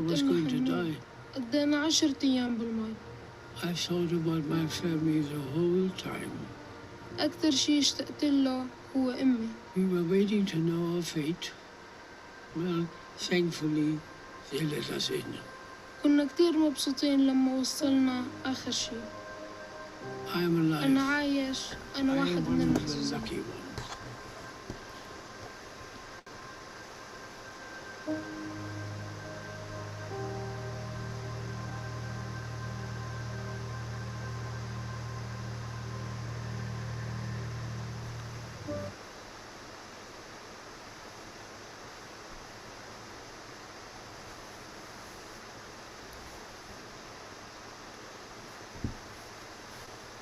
was going to die. قضينا 10 أيام بالماء. I thought about my family the whole time. أكثر شيء اشتقت له هو أمي. We were waiting to know our fate. Well, thankfully, they let us in. كنا كتير مبسوطين لما وصلنا آخر شيء. I am alive. أنا عايش. أنا واحد من المحظوظين. lucky ones.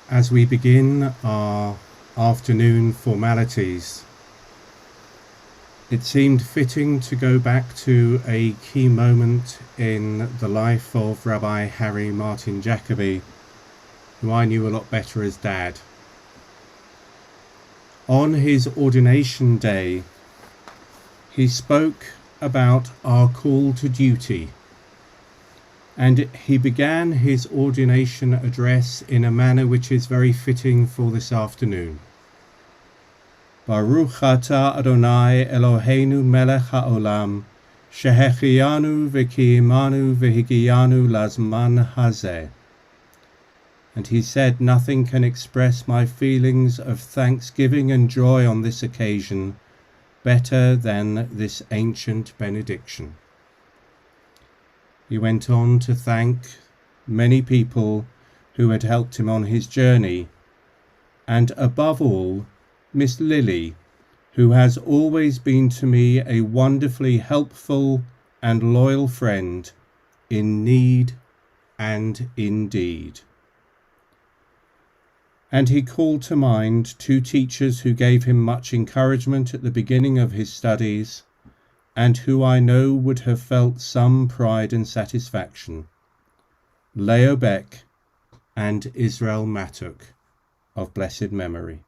As we begin our afternoon formalities, it seemed fitting to go back to a key moment in the life of Rabbi Harry Martin Jacobi, who I knew a lot better as Dad. On his ordination day, he spoke about our call to duty, and he began his ordination address in a manner which is very fitting for this afternoon. Baruch atah Adonai Eloheinu melech haolam, shehechiyanu v'kiyimanu v'higiyanu lazman hazeh. And he said, nothing can express my feelings of thanksgiving and joy on this occasion better than this ancient benediction. He went on to thank many people who had helped him on his journey, and above all, Miss Lily, who has always been to me a wonderfully helpful and loyal friend in need and in deed. And he called to mind 2 teachers who gave him much encouragement at the beginning of his studies, and who I know would have felt some pride and satisfaction, Leo Beck and Israel Matuk, of blessed memory.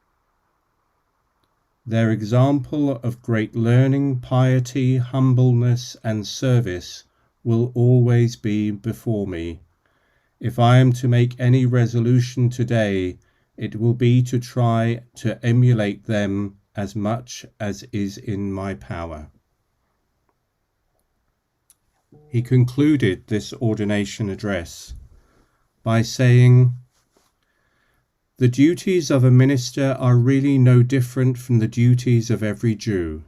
Their example of great learning, piety, humbleness, and service will always be before me. If I am to make any resolution today, it will be to try to emulate them as much as is in my power. He concluded this ordination address by saying, the duties of a minister are really no different from the duties of every Jew.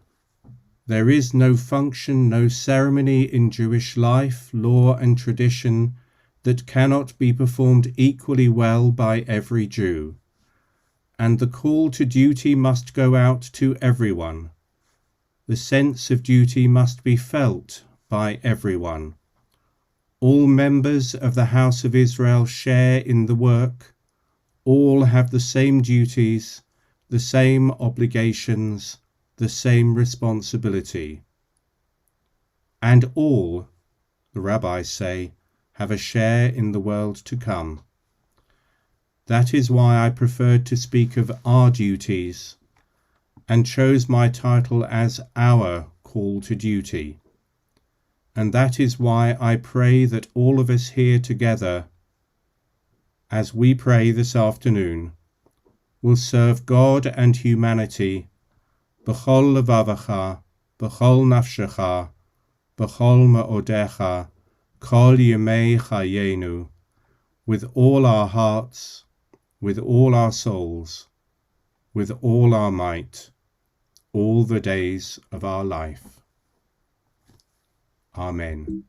There is no function, no ceremony in Jewish life, law, and tradition that cannot be performed equally well by every Jew. And the call to duty must go out to everyone. The sense of duty must be felt by everyone. All members of the house of Israel share in the work. All have the same duties, the same obligations, the same responsibility. And all, the rabbis say, have a share in the world to come. That is why I preferred to speak of our duties and chose my title as Our Call to Duty. And that is why I pray that all of us here together, as we pray this afternoon, will serve God and humanity, b'chol levavacha, b'chol nafshecha, b'chol ma'odecha, kol yemei chayenu, with all our hearts, with all our souls, with all our might, all the days of our life. Amen.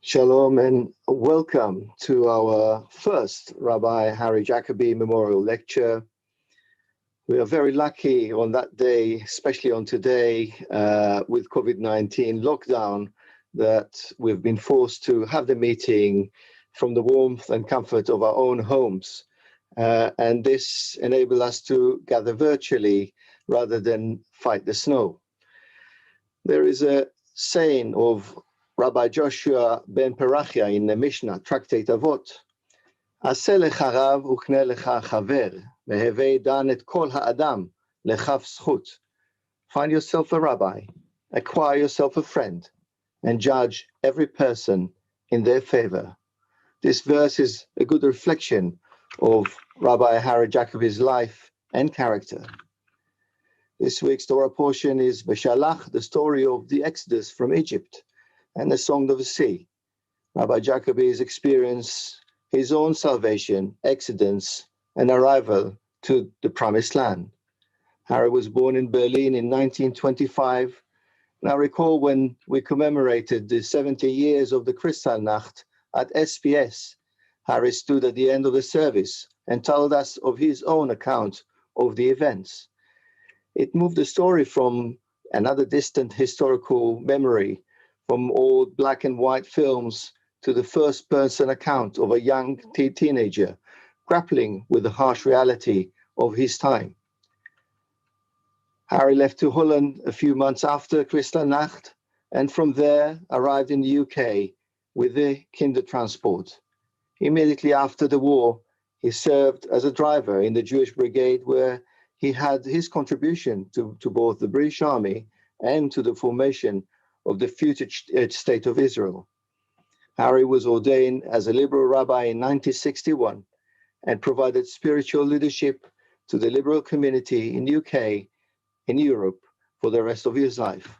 Shalom and welcome to our first Rabbi Harry Jacobi Memorial Lecture. We are very lucky on that day, especially on today, with COVID-19 lockdown, that we've been forced to have the meeting from the warmth and comfort of our own homes. And this enabled us to gather virtually rather than fight the snow. There is a saying of Rabbi Joshua ben Perachia in the Mishnah, Tractate Avot, Aseh lecha rav ukne lecha chaver, vehevei dan et kol ha'adam lechaf zchut. Find yourself a rabbi, acquire yourself a friend, and judge every person in their favor. This verse is a good reflection of Rabbi Harry Jacobi's life and character. This week's Torah portion is Beshalach, the story of the Exodus from Egypt and the Song of the Sea. Rabbi Jacobi's experience, his own salvation, exodus, and arrival to the Promised Land. Harry was born in Berlin in 1925. And I recall when we commemorated the 70 years of the Kristallnacht at SPS, Harry stood at the end of the service and told us of his own account of the events. It moved the story from another distant historical memory, from old black and white films, to the first-person account of a young teenager grappling with the harsh reality of his time. Harry left to Holland a few months after Kristallnacht, and from there arrived in the UK with the Kindertransport. Immediately after the war, he served as a driver in the Jewish Brigade, where he had his contribution to both the British Army and to the formation of the future state of Israel. Harry was ordained as a liberal rabbi in 1961 and provided spiritual leadership to the liberal community in the UK, in Europe, for the rest of his life.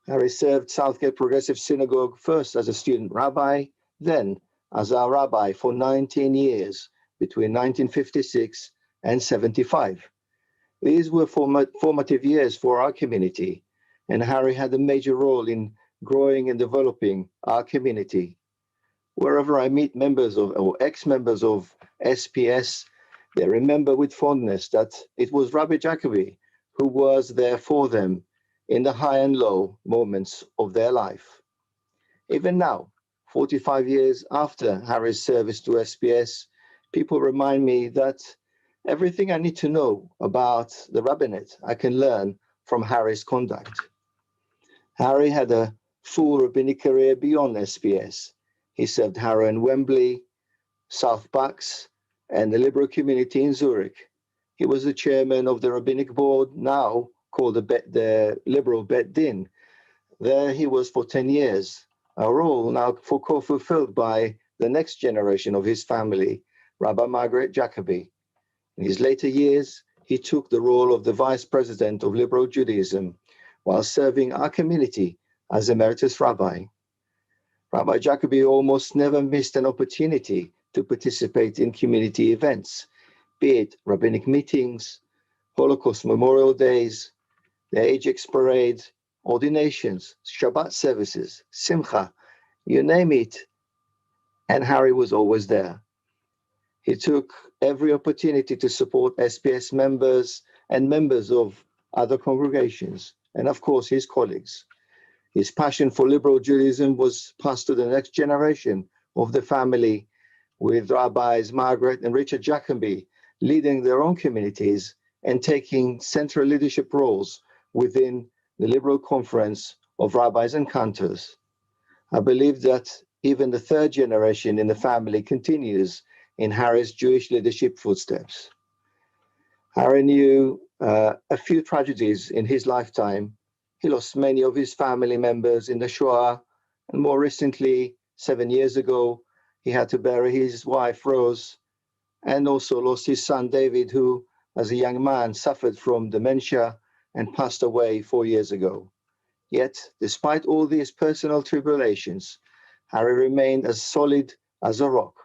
Harry served Southgate Progressive Synagogue first as a student rabbi, then as our rabbi for 19 years, between 1956 and 75. These were formative years for our community, and Harry had a major role in growing and developing our community. Wherever I meet members of or ex-members of SPS, they remember with fondness that it was Rabbi Jacobi who was there for them in the high and low moments of their life. Even now, 45 years after Harry's service to SPS, people remind me that everything I need to know about the rabbinate I can learn from Harry's conduct. Harry had a full rabbinic career beyond SPS. He served Harrow and Wembley, South Bucks, and the liberal community in Zurich. He was the chairman of the rabbinic board, now called the Liberal Bet Din. There he was for 10 years, a role now fulfilled by the next generation of his family, Rabbi Margaret Jacobi. In his later years, he took the role of the vice president of Liberal Judaism while serving our community as emeritus rabbi. Rabbi Jacobi almost never missed an opportunity to participate in community events, be it rabbinic meetings, Holocaust Memorial Days, the Ajax Parade, ordinations, Shabbat services, Simcha, you name it, and Harry was always there. He took every opportunity to support SPS members and members of other congregations, and of course his colleagues. His passion for liberal Judaism was passed to the next generation of the family, with rabbis Margaret and Richard Jacobi leading their own communities and taking central leadership roles within the Liberal Conference of Rabbis and Cantors. I believe that even the third generation in the family continues in Harry's Jewish leadership footsteps. Harry knew a few tragedies in his lifetime. He lost many of his family members in the Shoah, and more recently, 7 years ago, he had to bury his wife, Rose, and also lost his son, David, who, as a young man, suffered from dementia and passed away 4 years ago. Yet, despite all these personal tribulations, Harry remained as solid as a rock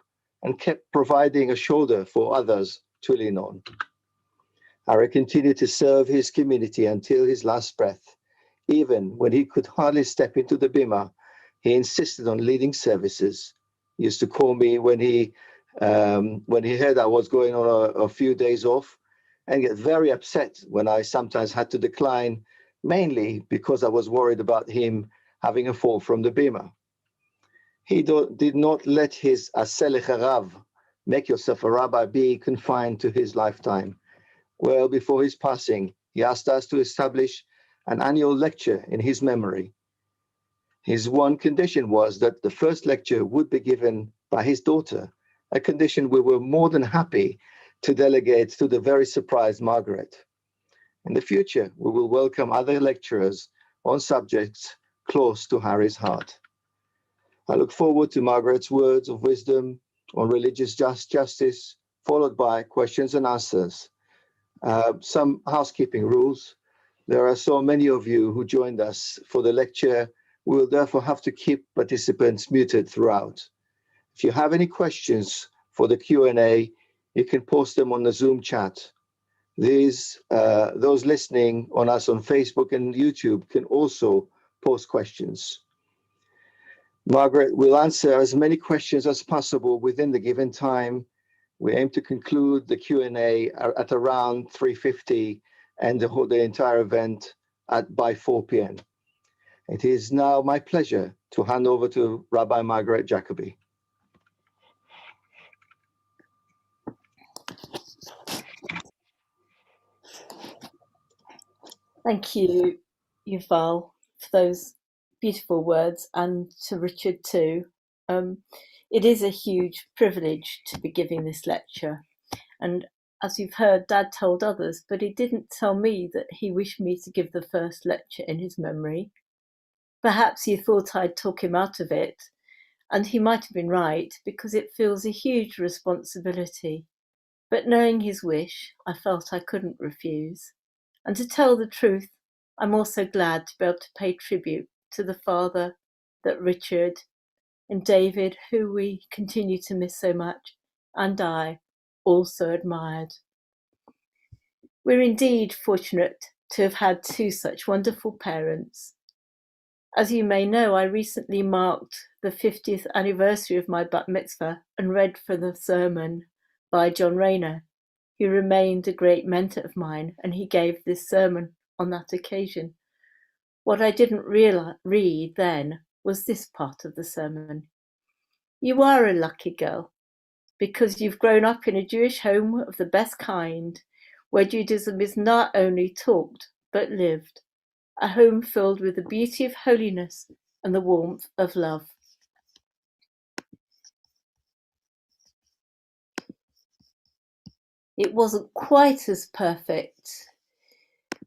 and kept providing a shoulder for others to lean on. Harry continued to serve his community until his last breath. Even when he could hardly step into the bima, he insisted on leading services. He used to call me when he heard I was going on a few days off, and get very upset when I sometimes had to decline, mainly because I was worried about him having a fall from the bima. He did not let his aseh lecha rav, make yourself a rabbi, be confined to his lifetime. Well before his passing, He asked us to establish an annual lecture in his memory. His one condition was that the first lecture would be given by his daughter, a condition we were more than happy to delegate to the very surprised Margaret. In the future, we will welcome other lecturers on subjects close to Harry's heart. I look forward to Margaret's words of wisdom on religious justice, followed by questions and answers. Some housekeeping rules. There are so many of you who joined us for the lecture. We will therefore have to keep participants muted throughout. If you have any questions for the Q&A, you can post them on the Zoom chat. Those listening on us on Facebook and YouTube can also post questions. Margaret will answer as many questions as possible within the given time. We aim to conclude the Q&A at around 3:50 and the entire event by 4 p.m. It is now my pleasure to hand over to Rabbi Margaret Jacobi. Thank you, Yuval, for those beautiful words, and to Richard too. It is a huge privilege to be giving this lecture. And as you've heard, Dad told others, but he didn't tell me that he wished me to give the first lecture in his memory. Perhaps he thought I'd talk him out of it, and he might have been right, because it feels a huge responsibility. But knowing his wish, I felt I couldn't refuse. And to tell the truth, I'm also glad to be able to pay tribute to the father that Richard and David, who we continue to miss so much, and I also admired. We're indeed fortunate to have had two such wonderful parents. As you may know, I recently marked the 50th anniversary of my bat mitzvah and read for the sermon by John Rayner. He remained a great mentor of mine, and he gave this sermon on that occasion. What I didn't read then was this part of the sermon. You are a lucky girl, because you've grown up in a Jewish home of the best kind, where Judaism is not only talked, but lived, a home filled with the beauty of holiness and the warmth of love. It wasn't quite as perfect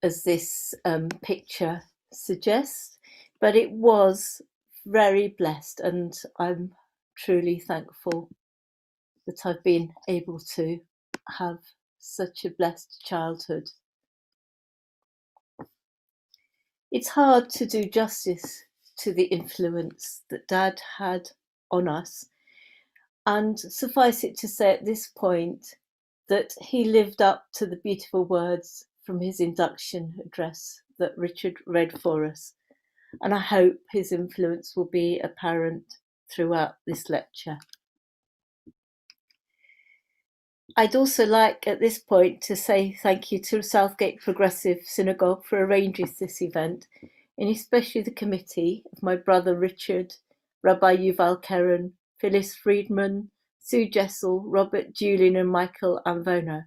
as this picture suggests, but it was very blessed, and I'm truly thankful that I've been able to have such a blessed childhood. It's hard to do justice to the influence that Dad had on us, and suffice it to say at this point that he lived up to the beautiful words from his induction address that Richard read for us, and I hope his influence will be apparent throughout this lecture. I'd also like at this point to say thank you to Southgate Progressive Synagogue for arranging this event, and especially the committee of my brother Richard, Rabbi Yuval Keren, Phyllis Friedman, Sue Jessel, Robert, Julian and Michael Anvona,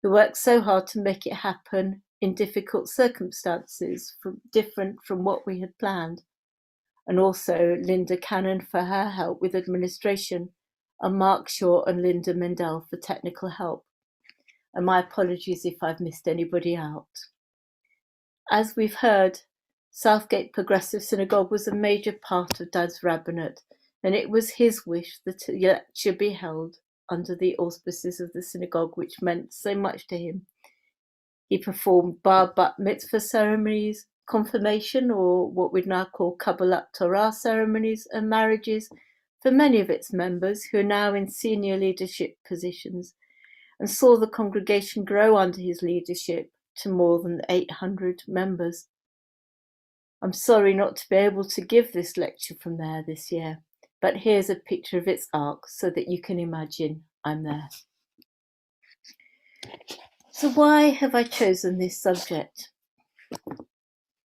who worked so hard to make it happen in difficult circumstances different from what we had planned, and also Linda Cannon for her help with administration, and Mark Shaw and Linda Mendel for technical help. And my apologies if I've missed anybody out. As we've heard, Southgate Progressive Synagogue was a major part of Dad's rabbinate, and it was his wish that a lecture be held under the auspices of the synagogue, which meant so much to him. He performed bar bat mitzvah ceremonies, confirmation, or what we'd now call Kabbalat Torah ceremonies, and marriages for many of its members who are now in senior leadership positions, and saw the congregation grow under his leadership to more than 800 members. I'm sorry not to be able to give this lecture from there this year, but here's a picture of its ark so that you can imagine I'm there. So why have I chosen this subject?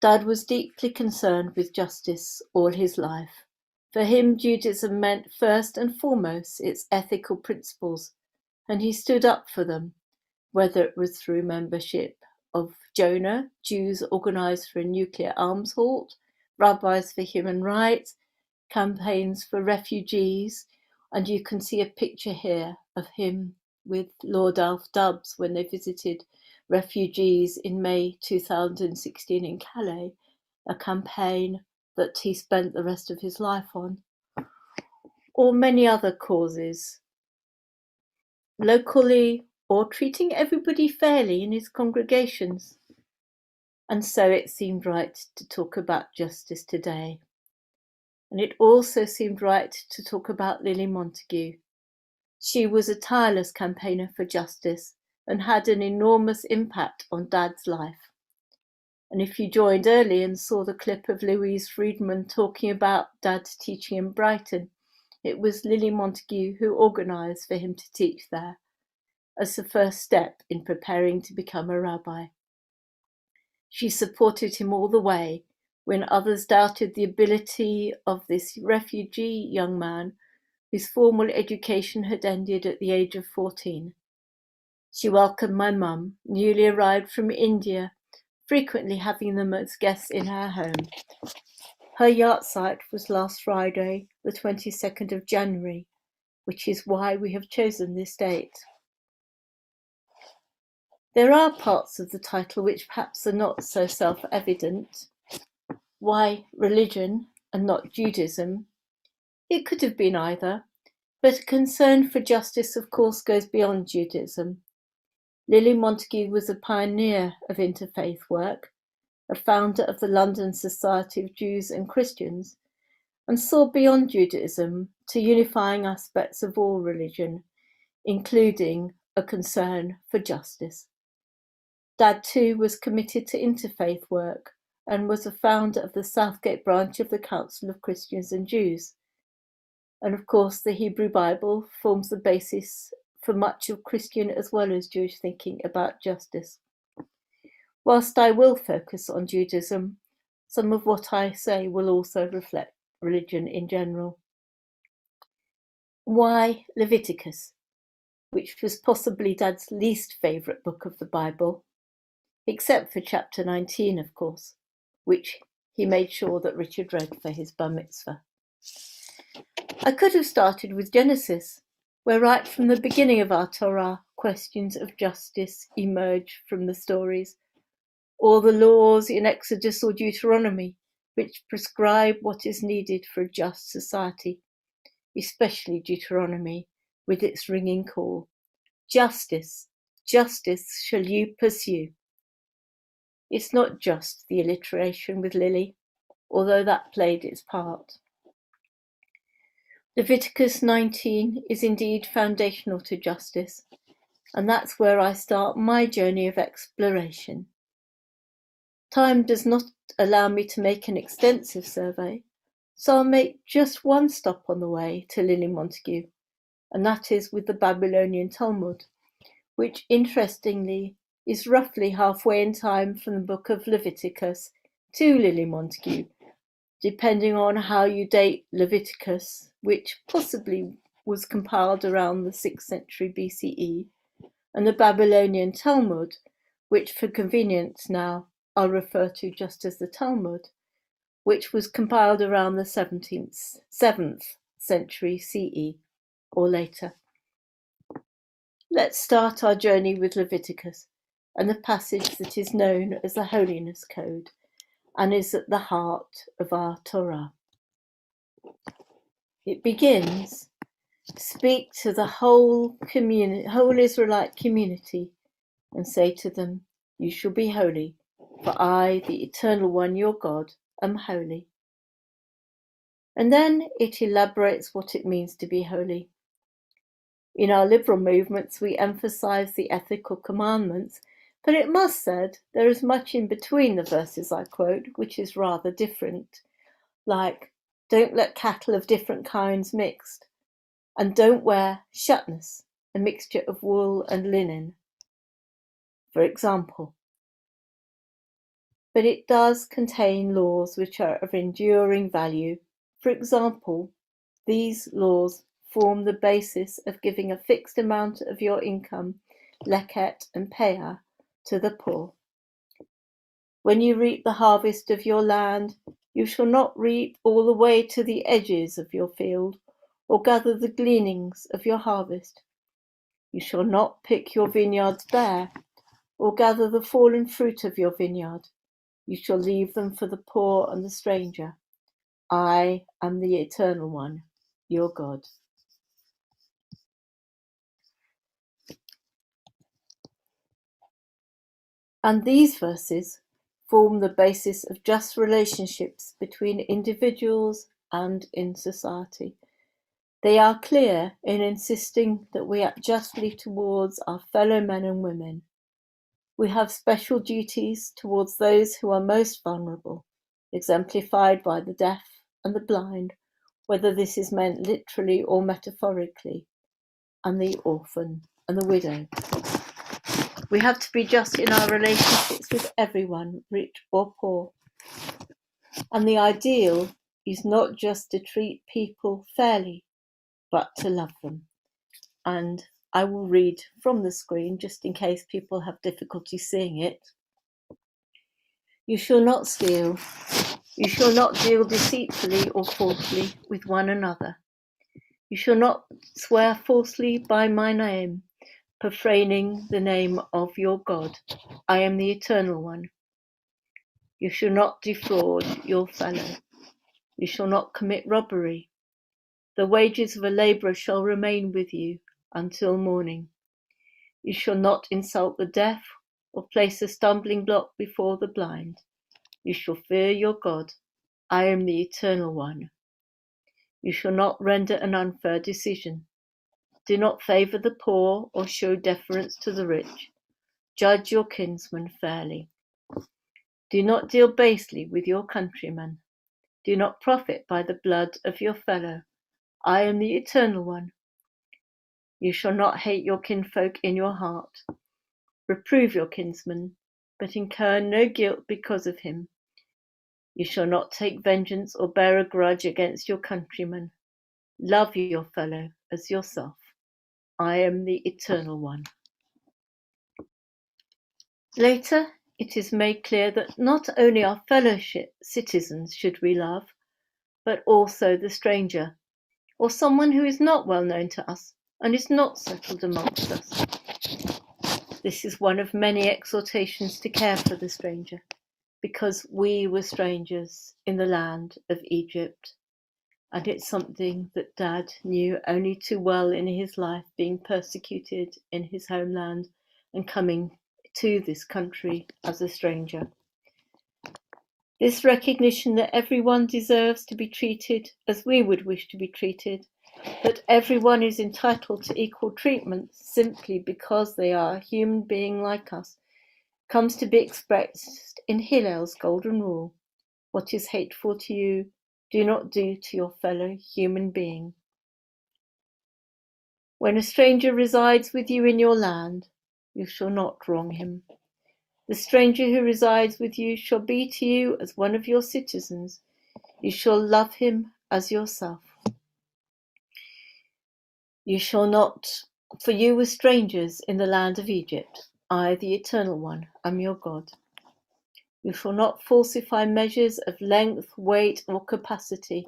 Dad was deeply concerned with justice all his life. For him, Judaism meant first and foremost its ethical principles, and he stood up for them, whether it was through membership of Jonah, Jews organised for a nuclear arms halt, rabbis for human rights, campaigns for refugees, and you can see a picture here of him with Lord Alf Dubs when they visited refugees in May 2016 in Calais, a campaign that he spent the rest of his life on, or many other causes, locally or treating everybody fairly in his congregations. And so it seemed right to talk about justice today. And it also seemed right to talk about Lily Montagu. She was a tireless campaigner for justice and had an enormous impact on Dad's life. And if you joined early and saw the clip of Louise Friedman talking about Dad's teaching in Brighton, it was Lily Montagu who organised for him to teach there, as the first step in preparing to become a rabbi. She supported him all the way when others doubted the ability of this refugee young man whose formal education had ended at the age of 14. She welcomed my mum, newly arrived from India, frequently having them as guests in her home. Her Yahrzeit was last Friday, the 22nd of January, which is why we have chosen this date. There are parts of the title which perhaps are not so self-evident. Why religion and not Judaism? It could have been either, but a concern for justice, of course, goes beyond Judaism. Lily Montagu was a pioneer of interfaith work, a founder of the London Society of Jews and Christians, and saw beyond Judaism to unifying aspects of all religion, including a concern for justice. Dad, too, was committed to interfaith work and was a founder of the Southgate branch of the Council of Christians and Jews. And of course, the Hebrew Bible forms the basis for much of Christian as well as Jewish thinking about justice. Whilst I will focus on Judaism, some of what I say will also reflect religion in general. Why Leviticus, which was possibly Dad's least favourite book of the Bible, except for chapter 19, of course, which he made sure that Richard read for his bar mitzvah. I could have started with Genesis, where right from the beginning of our Torah, questions of justice emerge from the stories, or the laws in Exodus or Deuteronomy, which prescribe what is needed for a just society, especially Deuteronomy, with its ringing call, justice, justice shall you pursue. It's not just the alliteration with Lily, although that played its part. Leviticus 19 is indeed foundational to justice, and that's where I start my journey of exploration. Time does not allow me to make an extensive survey, so I'll make just one stop on the way to Lily Montagu, and that is with the Babylonian Talmud, which interestingly is roughly halfway in time from the book of Leviticus to Lily Montagu, depending on how you date Leviticus, which possibly was compiled around the 6th century BCE, and the Babylonian Talmud, which for convenience now I'll refer to just as the Talmud, which was compiled around the 7th century CE or later. Let's start our journey with Leviticus and the passage that is known as the Holiness Code and is at the heart of our Torah. It begins, speak to the whole Israelite community and say to them, you shall be holy, for I, the Eternal One, your God, am holy. And then it elaborates what it means to be holy. In our liberal movements, we emphasize the ethical commandments, but it must said there is much in between the verses I quote, which is rather different, like don't let cattle of different kinds mixed, and don't wear shatnez, a mixture of wool and linen, for example. But it does contain laws which are of enduring value. For example, these laws form the basis of giving a fixed amount of your income, leket and peah, to the poor. When you reap the harvest of your land, you shall not reap all the way to the edges of your field, or gather the gleanings of your harvest. You shall not pick your vineyards bare, or gather the fallen fruit of your vineyard. You shall leave them for the poor and the stranger. I am the Eternal One, your God. And these verses form the basis of just relationships between individuals and in society. They are clear in insisting that we act justly towards our fellow men and women. We have special duties towards those who are most vulnerable, exemplified by the deaf and the blind, whether this is meant literally or metaphorically, and the orphan and the widow. We have to be just in our relationships with everyone, rich or poor. And the ideal is not just to treat people fairly, but to love them. And I will read from the screen, just in case people have difficulty seeing it. You shall not steal. You shall not deal deceitfully or falsely with one another. You shall not swear falsely by my name, profaning the name of your God. I am the Eternal One. You shall not defraud your fellow. You shall not commit robbery. The wages of a labourer shall remain with you until morning. You shall not insult the deaf or place a stumbling block before the blind. You shall fear your God. I am the Eternal One. You shall not render an unfair decision. Do not favour the poor or show deference to the rich. Judge your kinsman fairly. Do not deal basely with your countrymen. Do not profit by the blood of your fellow. I am the Eternal One. You shall not hate your kinfolk in your heart. Reprove your kinsman, but incur no guilt because of him. You shall not take vengeance or bear a grudge against your countrymen. Love your fellow as yourself. I am the Eternal One. Later, it is made clear that not only our fellowship citizens should we love, but also the stranger, or someone who is not well known to us and is not settled amongst us. This is one of many exhortations to care for the stranger, because we were strangers in the land of Egypt. And it's something that Dad knew only too well in his life, being persecuted in his homeland and coming to this country as a stranger. This recognition that everyone deserves to be treated as we would wish to be treated, that everyone is entitled to equal treatment simply because they are a human being like us, comes to be expressed in Hillel's golden rule. What is hateful to you, do not do to your fellow human being. When a stranger resides with you in your land, you shall not wrong him. The stranger who resides with you shall be to you as one of your citizens. You shall love him as yourself. You shall not, for you were strangers in the land of Egypt. I, the Eternal One, am your God. You shall not falsify measures of length, weight, or capacity.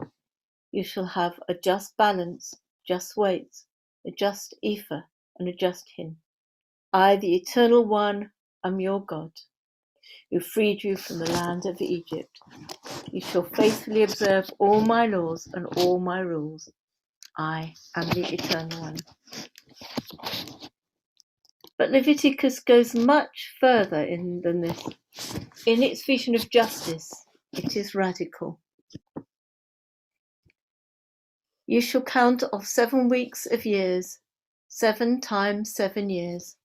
You shall have a just balance, just weights, a just ephah, and a just hin. I, the Eternal One, am your God, who freed you from the land of Egypt. You shall faithfully observe all my laws and all my rules. I am the Eternal One. But Leviticus goes much further than this. In its vision of justice, it is radical. You shall count off 7 weeks of years, 7 times 7 years,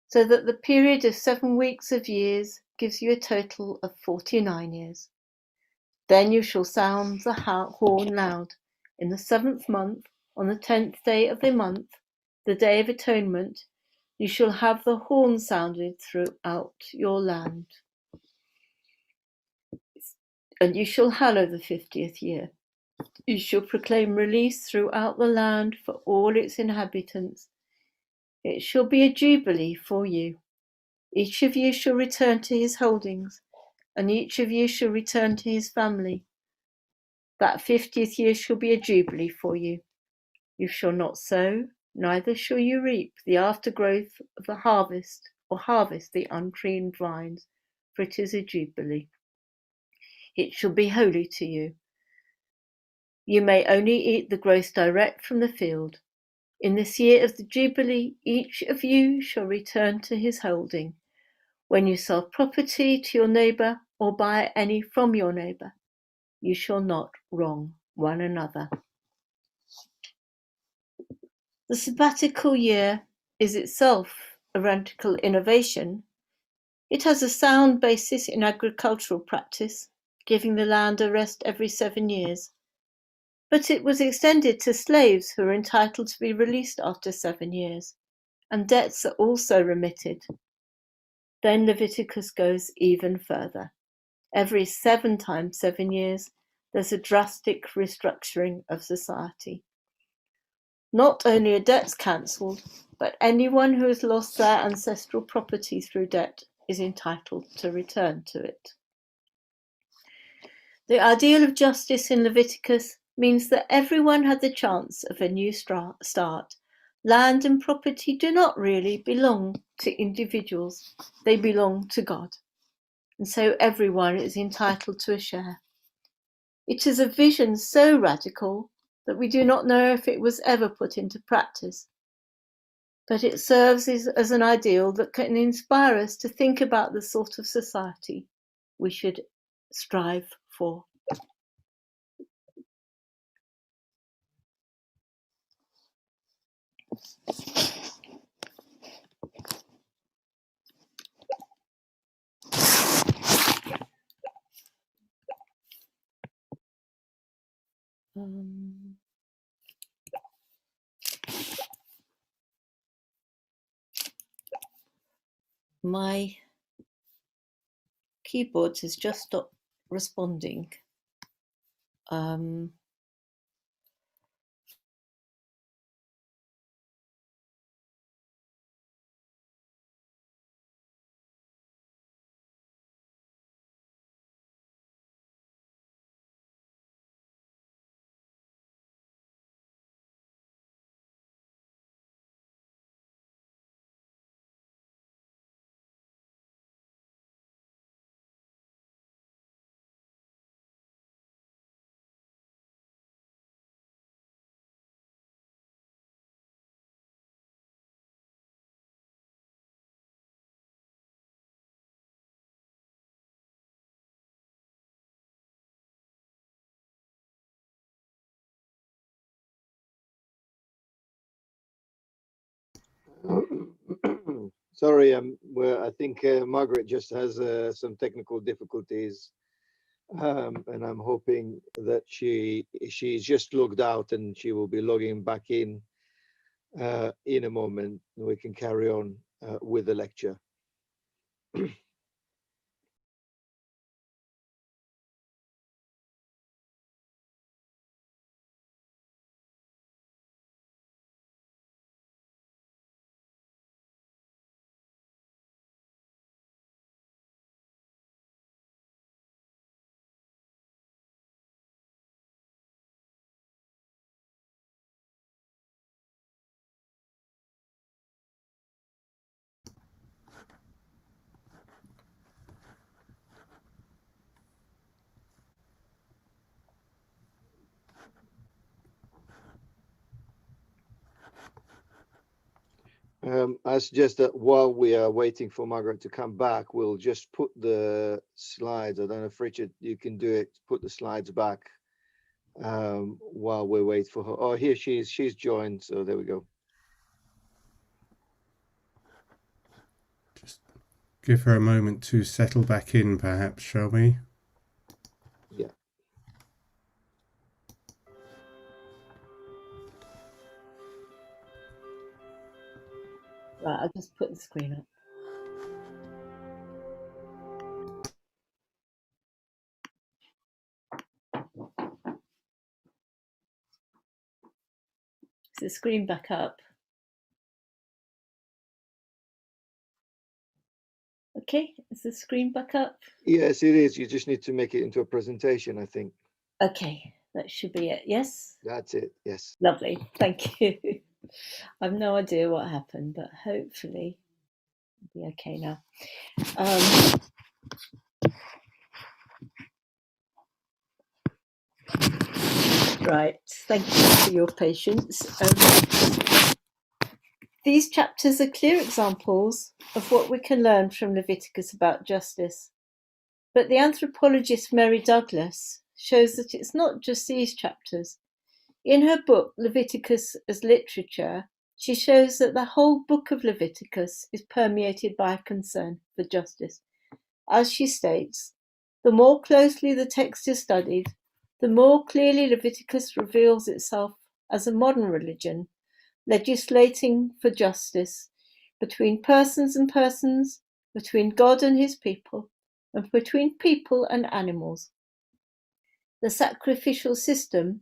so that the period of 7 weeks of years gives you a total of 49 years. Then you shall sound the horn loud. In the 7th month, on the 10th day of the month, the Day of Atonement, you shall have the horn sounded throughout your land. And you shall hallow the 50th year. You shall proclaim release throughout the land for all its inhabitants. It shall be a jubilee for you. Each of you shall return to his holdings, and each of you shall return to his family. That 50th year shall be a jubilee for you. You shall not sow, neither shall you reap the aftergrowth of the harvest, or harvest the unclean vines, for it is a jubilee. It shall be holy to you. You may only eat the growth direct from the field. In this year of the jubilee, each of you shall return to his holding. When you sell property to your neighbour or buy any from your neighbour, you shall not wrong one another. The sabbatical year is itself a radical innovation. It has a sound basis in agricultural practice, giving the land a rest every 7 years. But it was extended to slaves who are entitled to be released after 7 years, and debts are also remitted. Then Leviticus goes even further. Every 7 times 7 years, there's a drastic restructuring of society. Not only are debts cancelled, but anyone who has lost their ancestral property through debt is entitled to return to it. The ideal of justice in Leviticus means that everyone had the chance of a new start. Land and property do not really belong to individuals, they belong to God. And so everyone is entitled to a share. It is a vision so radical that we do not know if it was ever put into practice. But it serves as an ideal that can inspire us to think about the sort of society we should strive for. My keyboard has just stopped responding. Sorry, I think Margaret just has some technical difficulties, and I'm hoping that she's just logged out and she will be logging back in a moment. We can carry on with the lecture. I suggest that while we are waiting for Margaret to come back, we'll just put the slides. I don't know if Richard, you can do it. Put the slides back while we wait for her. Oh, here she is. She's joined. So there we go. Just give her a moment to settle back in, perhaps, shall we? Yeah. Right, I'll just put the screen up. Is the screen back up? Okay, is the screen back up? Yes, it is. You just need to make it into a presentation, I think. Okay, that should be it. Yes? That's it. Yes. Lovely. Thank you. I've no idea what happened, but hopefully it'll be okay now. Right, thank you for your patience. These chapters are clear examples of what we can learn from Leviticus about justice. But the anthropologist Mary Douglas shows that it's not just these chapters. In her book, Leviticus as Literature, she shows that the whole book of Leviticus is permeated by a concern for justice. As she states, the more closely the text is studied, the more clearly Leviticus reveals itself as a modern religion, legislating for justice between persons and persons, between God and his people, and between people and animals. The sacrificial system,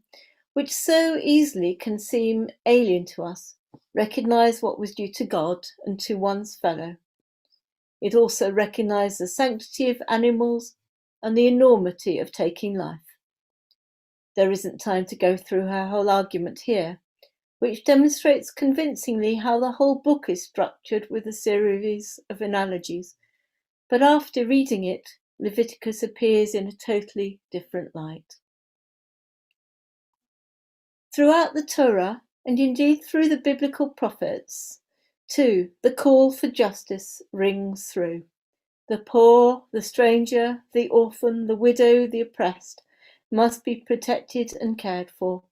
which so easily can seem alien to us, recognized what was due to God and to one's fellow. It also recognized the sanctity of animals and the enormity of taking life. There isn't time to go through her whole argument here, which demonstrates convincingly how the whole book is structured with a series of analogies. But after reading it, Leviticus appears in a totally different light. Throughout the Torah, and indeed through the biblical prophets, too, the call for justice rings through. The poor, the stranger, the orphan, the widow, the oppressed must be protected and cared for.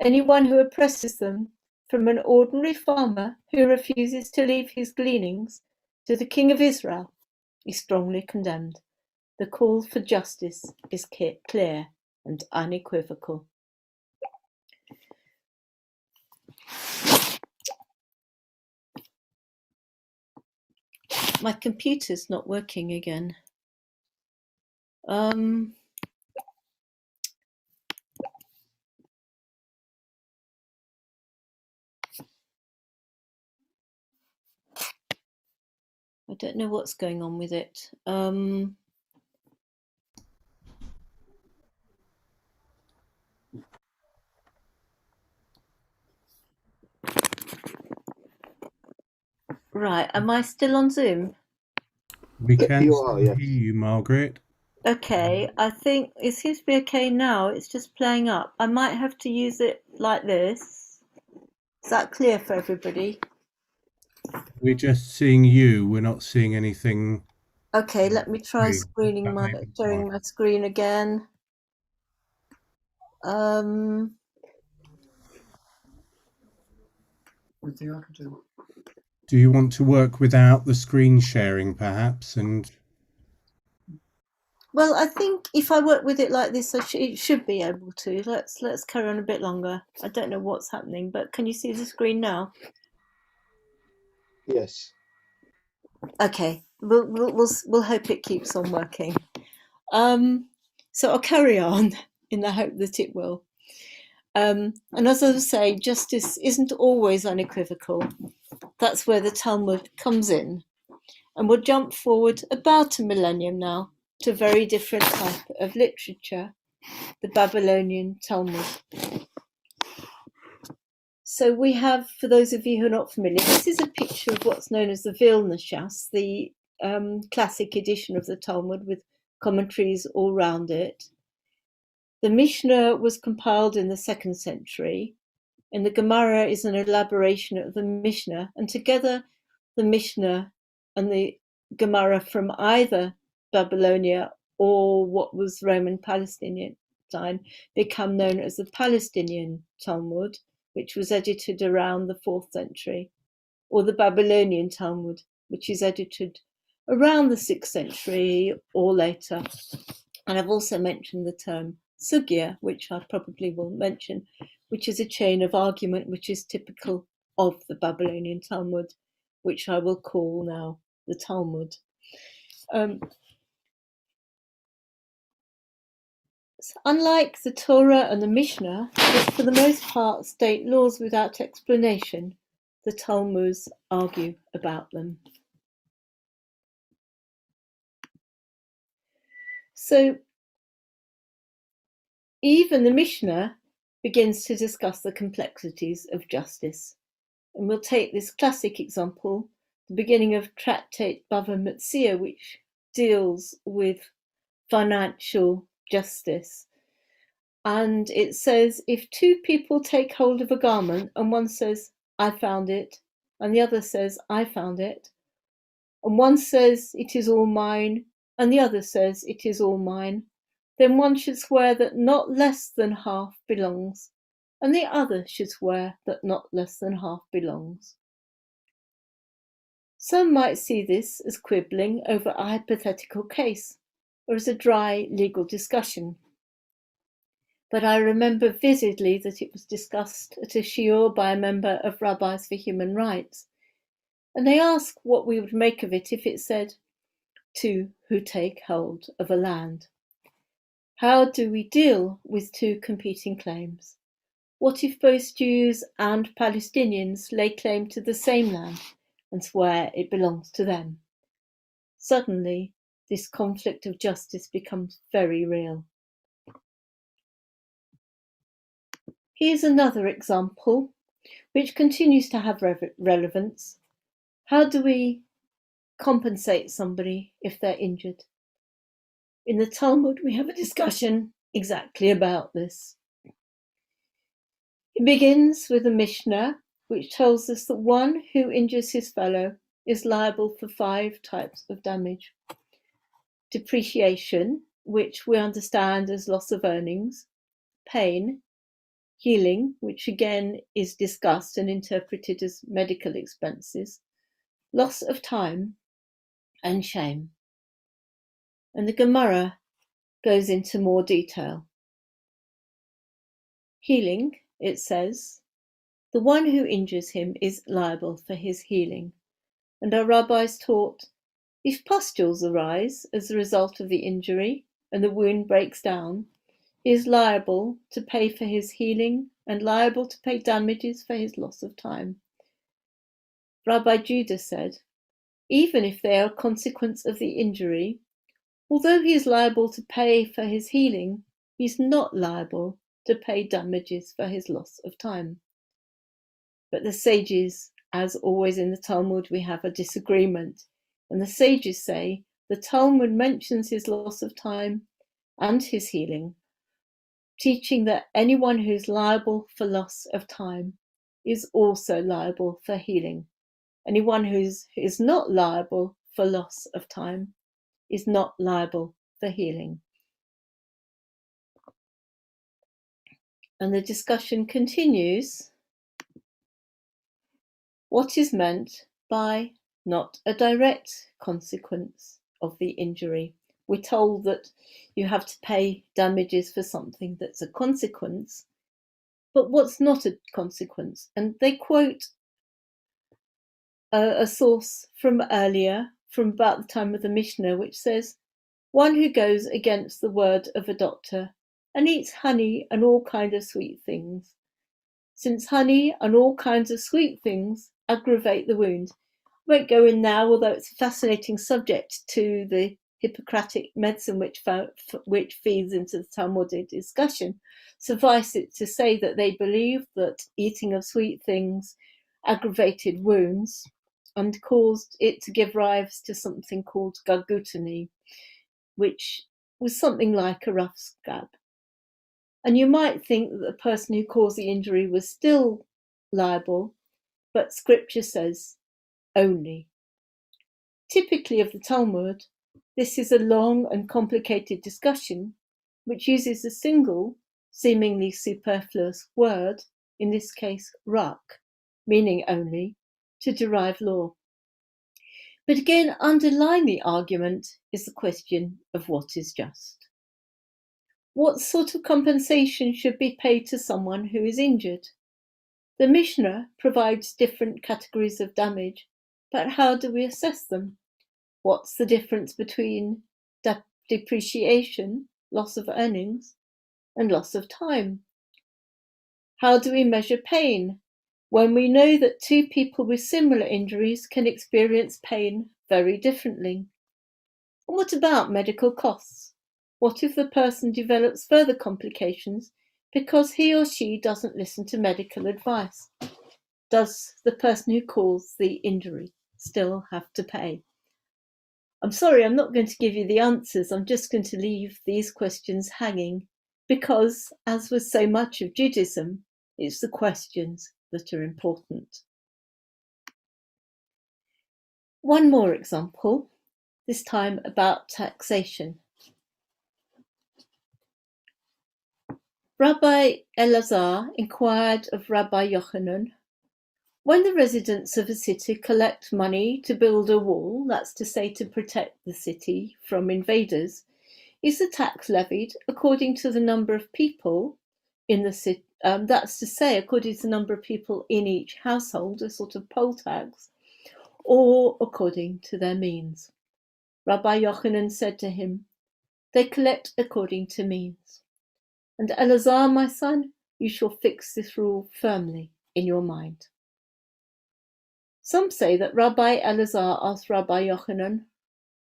Anyone who oppresses them, from an ordinary farmer who refuses to leave his gleanings to the King of Israel, is strongly condemned. The call for justice is clear and unequivocal. My computer's not working again. I don't know what's going on with it. Right, am I still on Zoom? We can You still are, hear yes. you, Margaret. Okay, I think it seems to be okay now. It's just playing up. I might have to use it like this. Is that clear for everybody? We're just seeing you. We're not seeing anything. Okay, let me try That may be why. sharing my screen again. Do you want to work without the screen sharing, perhaps? And Well, I think if I work with it like this, it should be able to. Let's carry on a bit longer. I don't know what's happening, but can you see the screen now? Yes. Okay, we'll hope it keeps on working. So I'll carry on in the hope that it will. And as I was saying, justice isn't always unequivocal. That's where the Talmud comes in. And we'll jump forward about a millennium now to a very different type of literature, the Babylonian Talmud. So we have, for those of you who are not familiar, this is a picture of what's known as the Vilna Shas, the classic edition of the Talmud with commentaries all round it. The Mishnah was compiled in the 2nd century, and the Gemara is an elaboration of the Mishnah, and together the Mishnah and the Gemara from either Babylonia or what was Roman Palestinian time become known as the Palestinian Talmud, which was edited around the 4th century, or the Babylonian Talmud, which is edited around the 6th century or later. And I've also mentioned the term sugya, which I probably will mention, which is a chain of argument which is typical of the Babylonian Talmud, which I will call now the Talmud. Unlike the Torah and the Mishnah, which for the most part state laws without explanation, the Talmuds argue about them. So even the Mishnah begins to discuss the complexities of justice. And we'll take this classic example, the beginning of Tractate Bava Metzia, which deals with financial justice. And it says, if two people take hold of a garment and one says, I found it, and the other says, I found it, and one says, it is all mine, and the other says, it is all mine, then one should swear that not less than half belongs, and the other should swear that not less than half belongs. Some might see this as quibbling over a hypothetical case, or as a dry legal discussion. But I remember vividly that it was discussed at a shiur by a member of Rabbis for Human Rights, and they asked what we would make of it if it said, two who take hold of a land. How do we deal with two competing claims? What if both Jews and Palestinians lay claim to the same land and swear it belongs to them? Suddenly, this conflict of justice becomes very real. Here's another example, which continues to have relevance. How do we compensate somebody if they're injured? In the Talmud, we have a discussion exactly about this. It begins with a Mishnah, which tells us that one who injures his fellow is liable for 5 types of damage. Depreciation, which we understand as loss of earnings, pain, healing, which again is discussed and interpreted as medical expenses, loss of time, and shame. And the Gemara goes into more detail. Healing, it says, the one who injures him is liable for his healing. And our rabbis taught, if pustules arise as a result of the injury and the wound breaks down, he is liable to pay for his healing and liable to pay damages for his loss of time. Rabbi Judah said, even if they are a consequence of the injury, although he is liable to pay for his healing, he is not liable to pay damages for his loss of time. But the sages, as always in the Talmud, we have a disagreement. And the sages say the Talmud mentions his loss of time and his healing, teaching that anyone who is liable for loss of time is also liable for healing. Anyone who is not liable for loss of time is not liable for healing. And the discussion continues. What is meant by not a direct consequence of the injury? We're told that you have to pay damages for something that's a consequence, but what's not a consequence? And they quote a source from earlier, from about the time of the Mishnah, which says, one who goes against the word of a doctor and eats honey and all kinds of sweet things, since honey and all kinds of sweet things aggravate the wound. I won't go in now, although it's a fascinating subject to the Hippocratic medicine which feeds into the Talmudic discussion. Suffice it to say that they believed that eating of sweet things aggravated wounds and caused it to give rise to something called gargutany, which was something like a rough scab. And you might think that the person who caused the injury was still liable, but scripture says only. Typically of the Talmud, this is a long and complicated discussion which uses a single, seemingly superfluous word, in this case rak, meaning only, to derive law. But again, underlying the argument is the question of what is just. What sort of compensation should be paid to someone who is injured? The Mishnah provides different categories of damage, but how do we assess them? What's the difference between depreciation, loss of earnings, and loss of time? How do we measure pain when we know that two people with similar injuries can experience pain very differently? And what about medical costs? What if the person develops further complications because he or she doesn't listen to medical advice? Does the person who caused the injury still have to pay? I'm sorry, I'm not going to give you the answers. I'm just going to leave these questions hanging because, as with so much of Judaism, it's the questions that are important. One more example, this time about taxation. Rabbi Elazar inquired of Rabbi Yochanan, when the residents of a city collect money to build a wall, that's to say to protect the city from invaders, is the tax levied according to the number of people in the city, that's to say according to the number of people in each household, a sort of poll tax, or according to their means? Rabbi Yochanan said to him, they collect according to means. And Elazar, my son, you shall fix this rule firmly in your mind. Some say that Rabbi Elazar asked Rabbi Yochanan,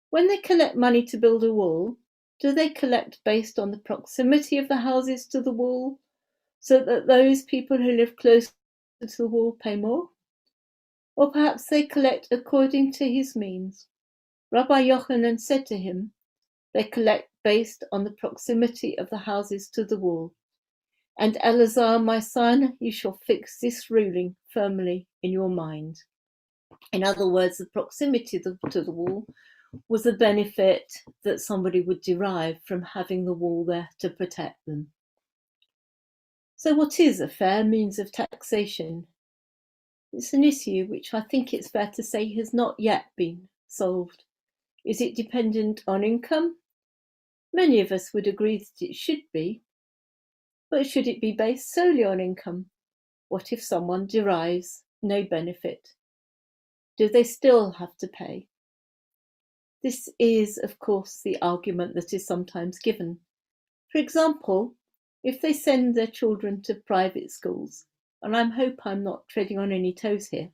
when they collect money to build a wall, do they collect based on the proximity of the houses to the wall, so that those people who live closer to the wall pay more? Or perhaps they collect according to his means? Rabbi Yochanan said to him, they collect based on the proximity of the houses to the wall. And Elazar, my son, you shall fix this ruling firmly in your mind. In other words, the proximity to the wall was the benefit that somebody would derive from having the wall there to protect them. So what is a fair means of taxation? It's an issue which I think it's fair to say has not yet been solved. Is it dependent on income? Many of us would agree that it should be. But should it be based solely on income? What if someone derives no benefit? Do they still have to pay? This is, of course, the argument that is sometimes given. For example, if they send their children to private schools, and I hope I'm not treading on any toes here,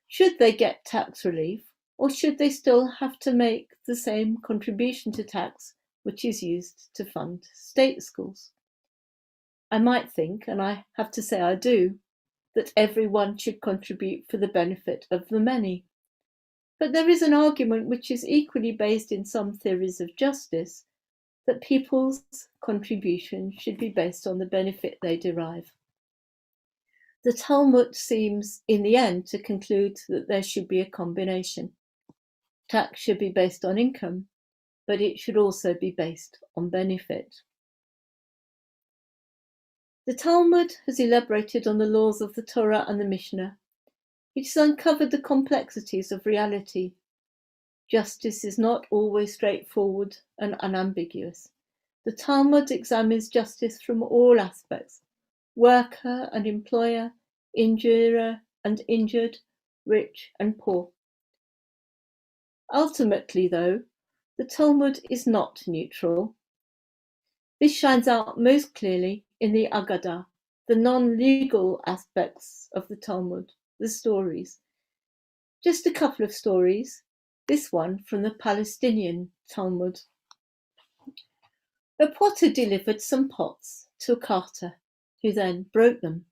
should they get tax relief, or should they still have to make the same contribution to tax which is used to fund state schools? I might think, and I have to say I do, that everyone should contribute for the benefit of the many. But there is an argument which is equally based in some theories of justice, that people's contribution should be based on the benefit they derive. The Talmud seems, in the end, to conclude that there should be a combination. Tax should be based on income, but it should also be based on benefit. The Talmud has elaborated on the laws of the Torah and the Mishnah. It has uncovered the complexities of reality. Justice is not always straightforward and unambiguous. The Talmud examines justice from all aspects: worker and employer, injurer and injured, rich and poor. Ultimately, though, the Talmud is not neutral. This shines out most clearly in the aggadah, the non-legal aspects of the Talmud, the stories. Just a couple of stories, this one from the Palestinian Talmud. A potter delivered some pots to a carter, who then broke them.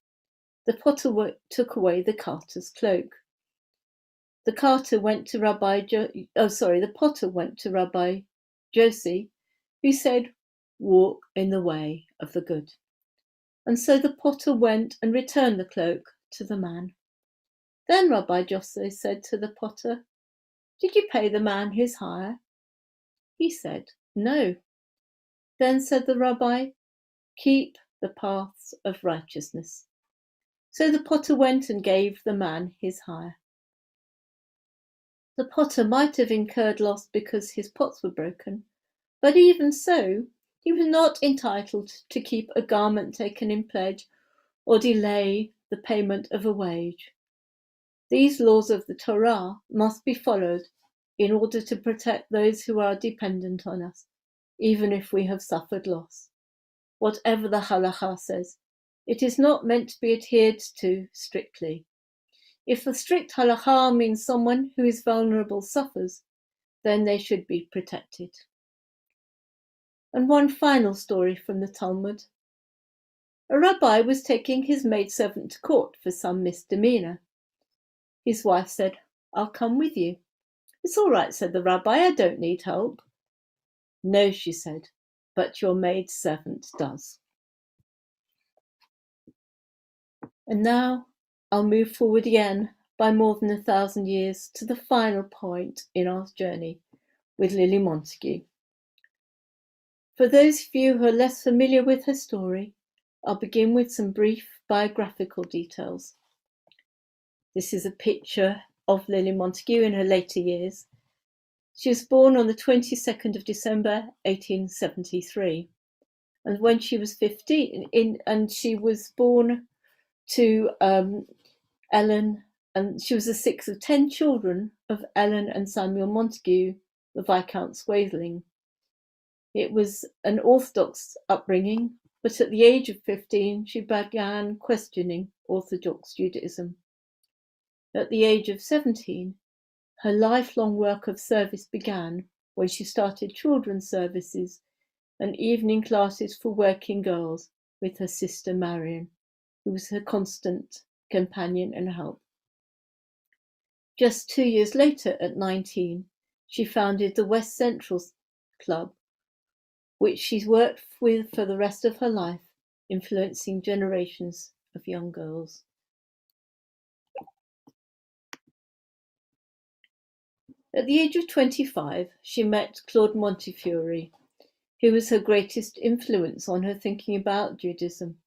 The potter took away the carter's cloak. The potter went to Rabbi Josi, who said, "Walk in the way of the good." And so the potter went and returned the cloak to the man. Then Rabbi Josi said to the potter, "Did you pay the man his hire?" He said, "No." Then said the rabbi, "Keep the paths of righteousness." So the potter went and gave the man his hire. The potter might have incurred loss because his pots were broken, but even so, he was not entitled to keep a garment taken in pledge or delay the payment of a wage. These laws of the Torah must be followed in order to protect those who are dependent on us, even if we have suffered loss. Whatever the halakha says, it is not meant to be adhered to strictly. If the strict halakha means someone who is vulnerable suffers, then they should be protected. And one final story from the Talmud. A rabbi was taking his maidservant to court for some misdemeanor. His wife said, "I'll come with you." "It's all right," said the rabbi, "I don't need help." "No," she said, "but your maidservant does." And now I'll move forward again by more than 1,000 years to the final point in our journey with Lily Montagu. For those of you who are less familiar with her story, I'll begin with some brief biographical details. This is a picture of Lily Montagu in her later years. She was born on the 22nd of December 1873, and when she was 15, and she was born to Ellen, and she was the sixth of 10 children of Ellen and Samuel Montagu, the Viscount Swaythling. It was an Orthodox upbringing, but at the age of 15, she began questioning Orthodox Judaism. At the age of 17, her lifelong work of service began when she started children's services and evening classes for working girls with her sister Marion, who was her constant companion and help. Just 2 years later, at 19, she founded the West Central Club, which she's worked with for the rest of her life, influencing generations of young girls. At the age of 25, she met Claude Montefiore, who was her greatest influence on her thinking about Judaism,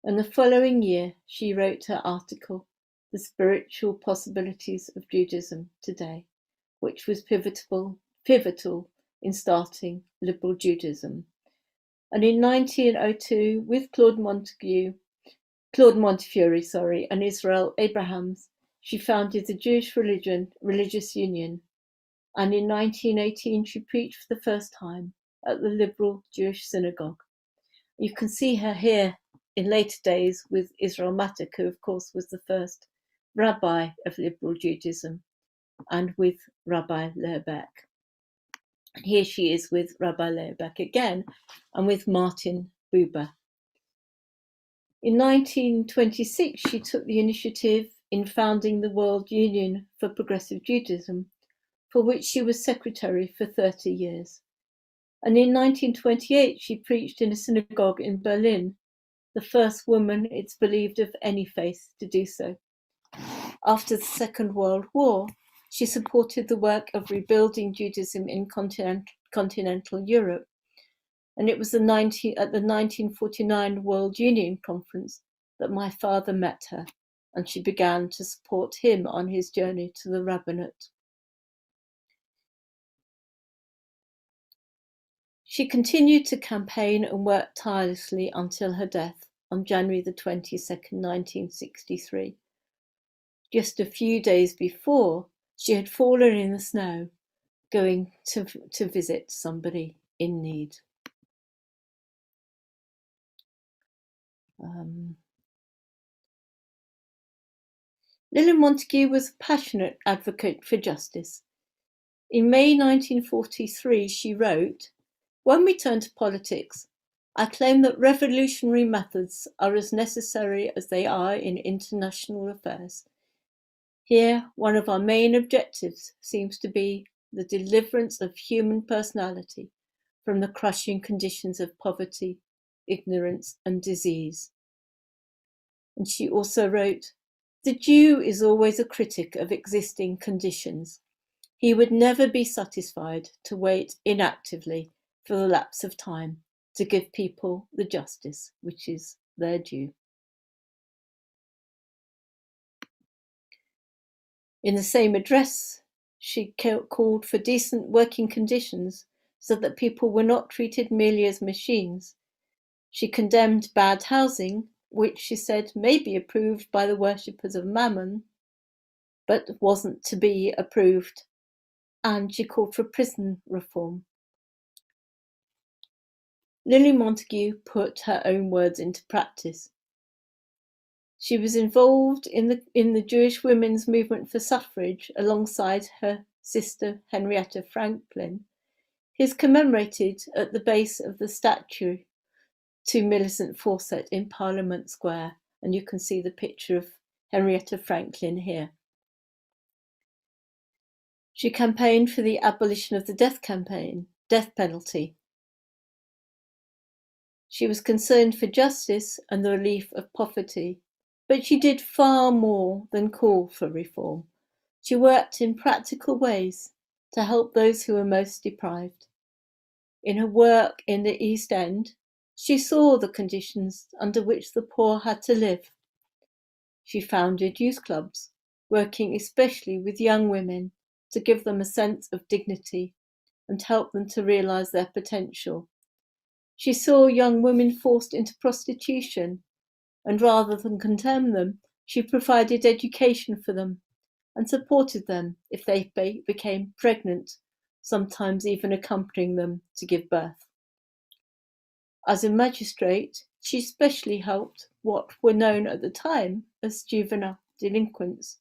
and the following year she wrote her article, The Spiritual Possibilities of Judaism Today, which was pivotal in starting Liberal Judaism. And in 1902, with Claude Montefiore, and Israel Abrahams, she founded the Jewish Religious Union. And in 1918, she preached for the first time at the Liberal Jewish Synagogue. You can see her here in later days with Israel Matek, who of course was the first rabbi of Liberal Judaism, and with Rabbi Lehrbeck. And here she is with Rabbi Lehrbeck again, and with Martin Buber. In 1926, she took the initiative in founding the World Union for Progressive Judaism, for which she was secretary for 30 years. And in 1928, she preached in a synagogue in Berlin, the first woman, it's believed, of any faith to do so. After the Second World War, she supported the work of rebuilding Judaism in continental Europe. And it was at the 1949 World Union Conference that my father met her, and she began to support him on his journey to the rabbinate. She continued to campaign and work tirelessly until her death on January the 22nd, 1963. Just a few days before, she had fallen in the snow, going to visit somebody in need. Lily Montagu was a passionate advocate for justice. In May 1943, she wrote, "When we turn to politics, I claim that revolutionary methods are as necessary as they are in international affairs. Here, one of our main objectives seems to be the deliverance of human personality from the crushing conditions of poverty, ignorance, and disease." And she also wrote, "The Jew is always a critic of existing conditions. He would never be satisfied to wait inactively for the lapse of time to give people the justice which is their due." In the same address, she called for decent working conditions so that people were not treated merely as machines. She condemned bad housing, which she said may be approved by the worshippers of Mammon, but wasn't to be approved, and she called for prison reform. Lily Montagu put her own words into practice. She was involved in the Jewish women's movement for suffrage alongside her sister Henrietta Franklin He is commemorated at the base of the statue to Millicent Fawcett in Parliament Square, and you can see the picture of Henrietta Franklin here. She campaigned for the abolition of the death penalty. She was concerned for justice and the relief of poverty, but she did far more than call for reform. She worked in practical ways to help those who were most deprived. In her work in the East End, she saw the conditions under which the poor had to live. She founded youth clubs, working especially with young women to give them a sense of dignity and help them to realize their potential. She saw young women forced into prostitution, and rather than condemn them, she provided education for them and supported them if they became pregnant, sometimes even accompanying them to give birth. As a magistrate, she especially helped what were known at the time as juvenile delinquents.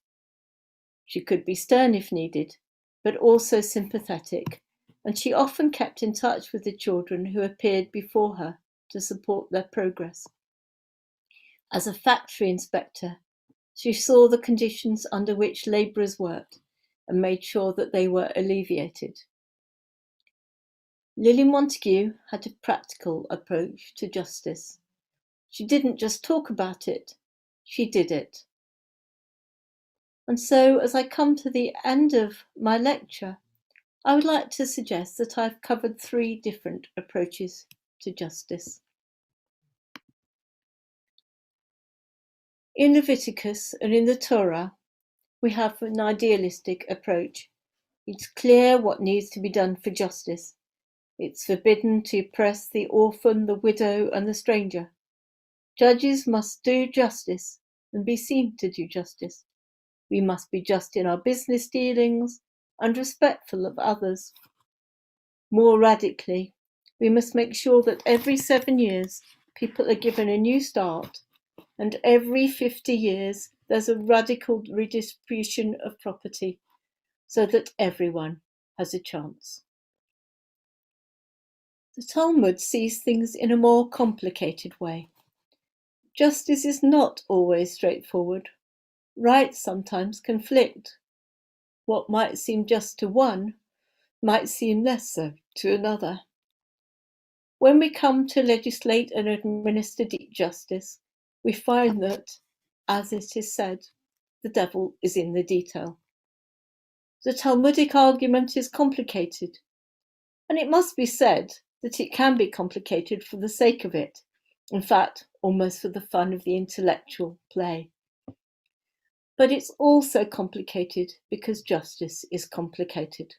She could be stern if needed, but also sympathetic, and she often kept in touch with the children who appeared before her to support their progress. As a factory inspector, she saw the conditions under which labourers worked and made sure that they were alleviated. Lily Montagu had a practical approach to justice. She didn't just talk about it, she did it. And so, as I come to the end of my lecture, I would like to suggest that I've covered 3 different approaches to justice. In Leviticus and in the Torah, we have an idealistic approach. It's clear what needs to be done for justice. It's forbidden to oppress the orphan, the widow, and the stranger. Judges must do justice and be seen to do justice. We must be just in our business dealings and respectful of others. More radically, we must make sure that every 7 years people are given a new start, and every 50 years there's a radical redistribution of property so that everyone has a chance. The Talmud sees things in a more complicated way. Justice is not always straightforward. Rights sometimes conflict. What might seem just to one might seem less so to another. When we come to legislate and administer justice, we find that, as it is said, the devil is in the detail. The Talmudic argument is complicated, and it must be said that it can be complicated for the sake of it, in fact, almost for the fun of the intellectual play. But it's also complicated because justice is complicated.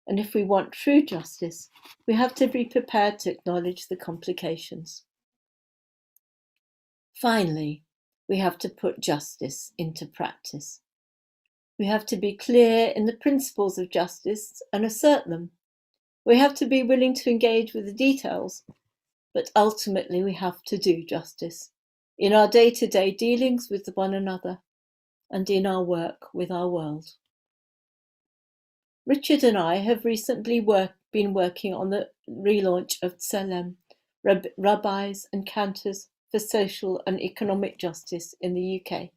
And if we want true justice, we have to be prepared to acknowledge the complications. Finally, we have to put justice into practice. We have to be clear in the principles of justice and assert them. We have to be willing to engage with the details, but ultimately we have to do justice in our day-to-day dealings with one another and in our work with our world. Richard and I have recently been working on the relaunch of Tselem, Rabbis and Cantors for Social and Economic Justice in the UK.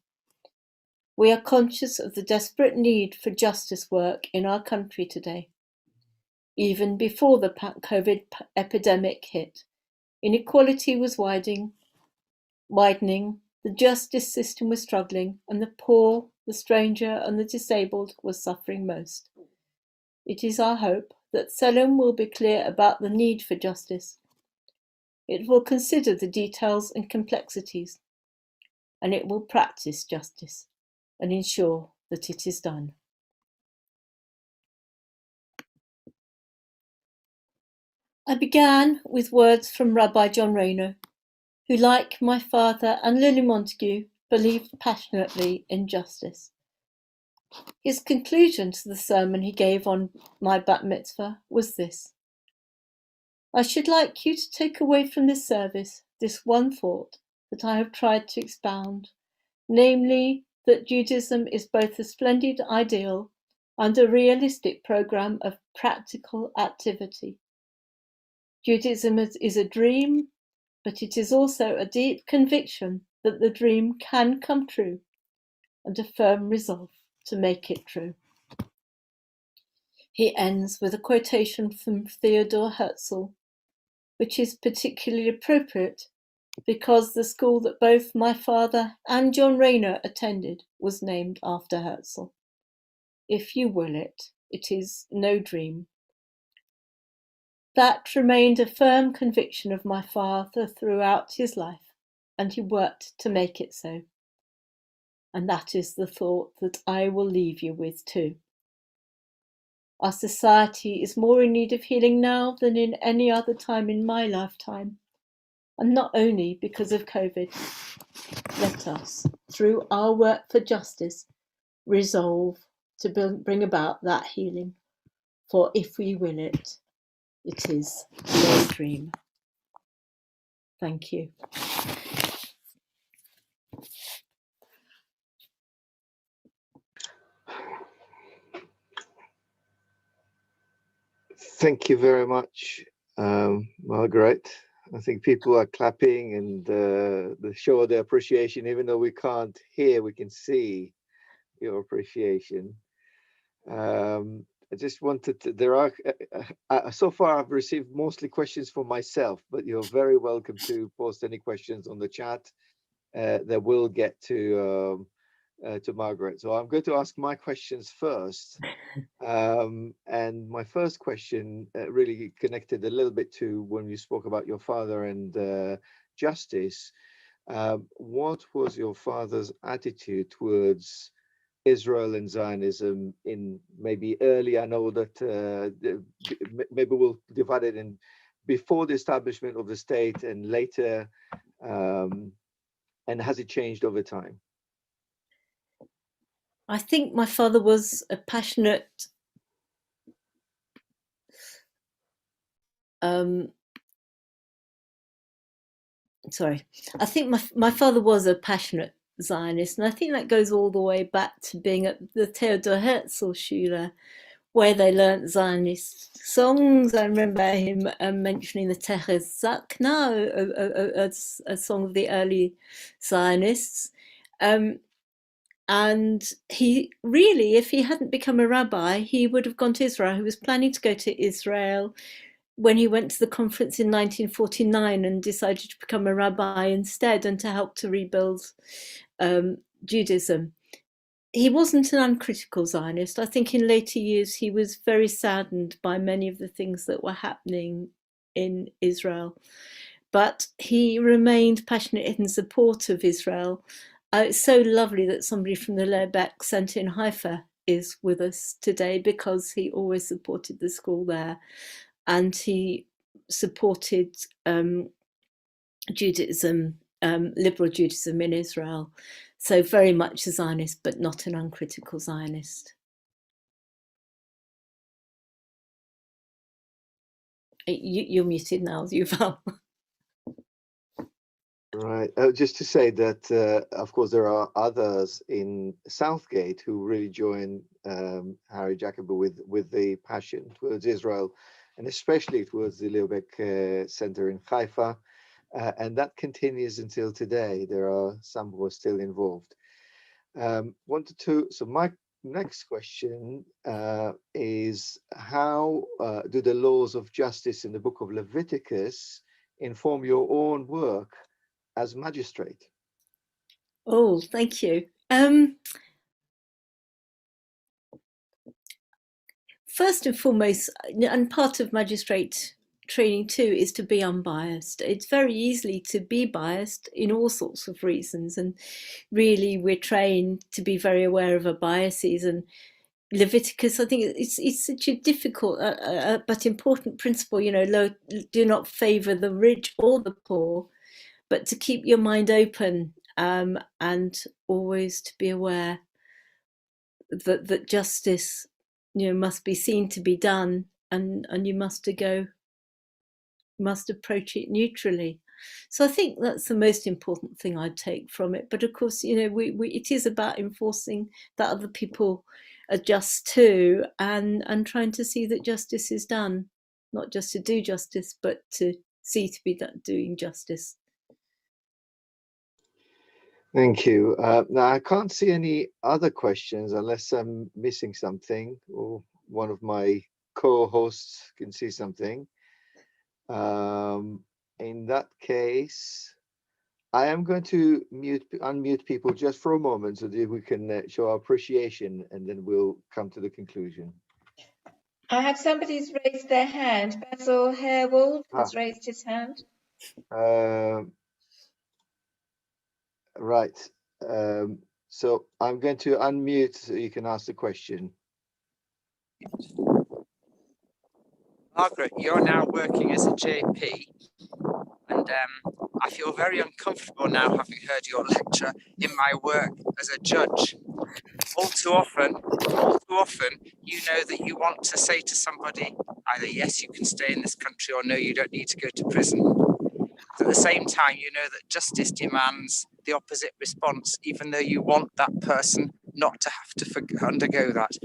We are conscious of the desperate need for justice work in our country today. Even before the COVID epidemic hit, inequality was widening, the justice system was struggling, and the poor, the stranger, and the disabled were suffering most. It is our hope that Tselem will be clear about the need for justice. It will consider the details and complexities, and it will practice justice and ensure that it is done. I began with words from Rabbi John Rayner, who, like my father and Lily Montagu, believed passionately in justice. His conclusion to the sermon he gave on my bat mitzvah was this: I should like you to take away from this service this one thought that I have tried to expound, namely that Judaism is both a splendid ideal and a realistic program of practical activity. Judaism is a dream, but it is also a deep conviction that the dream can come true and a firm resolve to make it true. He ends with a quotation from Theodor Herzl, which is particularly appropriate because the school that both my father and John Rayner attended was named after Herzl. If you will it, it is no dream. That remained a firm conviction of my father throughout his life, and he worked to make it so. And that is the thought that I will leave you with too. Our society is more in need of healing now than in any other time in my lifetime, and not only because of COVID. Let us, through our work for justice, resolve to bring about that healing, for if we will it, it is no dream. Thank you. Thank you very much, Margaret. I think people are clapping and they show their appreciation, even though we can't hear, we can see your appreciation. I just wanted to, there are, so far I've received mostly questions for myself, but you're very welcome to post any questions on the chat that will get to Margaret. So I'm going to ask my questions first. And my first question really connected a little bit to when you spoke about your father and justice. What was your father's attitude towards Israel and Zionism in maybe early? I know that maybe we'll divide it in before the establishment of the state and later, and has it changed over time? I think my father was a passionate I think my father was a passionate Zionist, and I think that goes all the way back to being at the Theodor Herzl Schule, where they learnt Zionist songs. I remember him mentioning the Teres Zakna, a song of the early Zionists. And he really, if he hadn't become a rabbi, he would have gone to Israel. He was planning to go to Israel when he went to the conference in 1949 and decided to become a rabbi instead and to help to rebuild Judaism. He wasn't an uncritical Zionist. I think in later years he was very saddened by many of the things that were happening in Israel. But he remained passionate in support of Israel. It's so lovely that somebody from the Lebeck Centre in Haifa is with us today, because he always supported the school there. And he supported Judaism, liberal Judaism in Israel. So very much a Zionist, but not an uncritical Zionist. You're muted now, Yuval. Right. Just to say that, of course, there are others in Southgate who really join Harry Jacobi with the passion towards Israel, and especially towards the Lebeck Center in Haifa. And that continues until today. There are some who are still involved. So my next question is, how do the laws of justice in the book of Leviticus inform your own work as magistrate? Oh, thank you. First and foremost, and part of magistrate training too, is to be unbiased. It's very easy to be biased in all sorts of reasons, and really we're trained to be very aware of our biases. And Leviticus, I think it's such a difficult but important principle, do not favor the rich or the poor, but to keep your mind open, and always to be aware that justice, must be seen to be done, and you must approach it neutrally. So I think that's the most important thing I'd take from it. But of course, it is about enforcing that other people adjust to, and trying to see that justice is done, not just to do justice, but to see to be doing justice. Thank you. Now, I can't see any other questions unless I'm missing something or one of my co-hosts can see something. In that case, I am going to unmute people just for a moment so that we can show our appreciation, and then we'll come to the conclusion. I have somebody's raised their hand. Basil Harewold has raised his hand. Right. So I'm going to unmute so you can ask the question. Margaret, you're now working as a JP, and I feel very uncomfortable now, having heard your lecture, in my work as a judge. All too often, you know that you want to say to somebody either yes, you can stay in this country, or no, you don't need to go to prison. At the same time, you know that justice demands the opposite response, even though you want that person not to have to undergo that.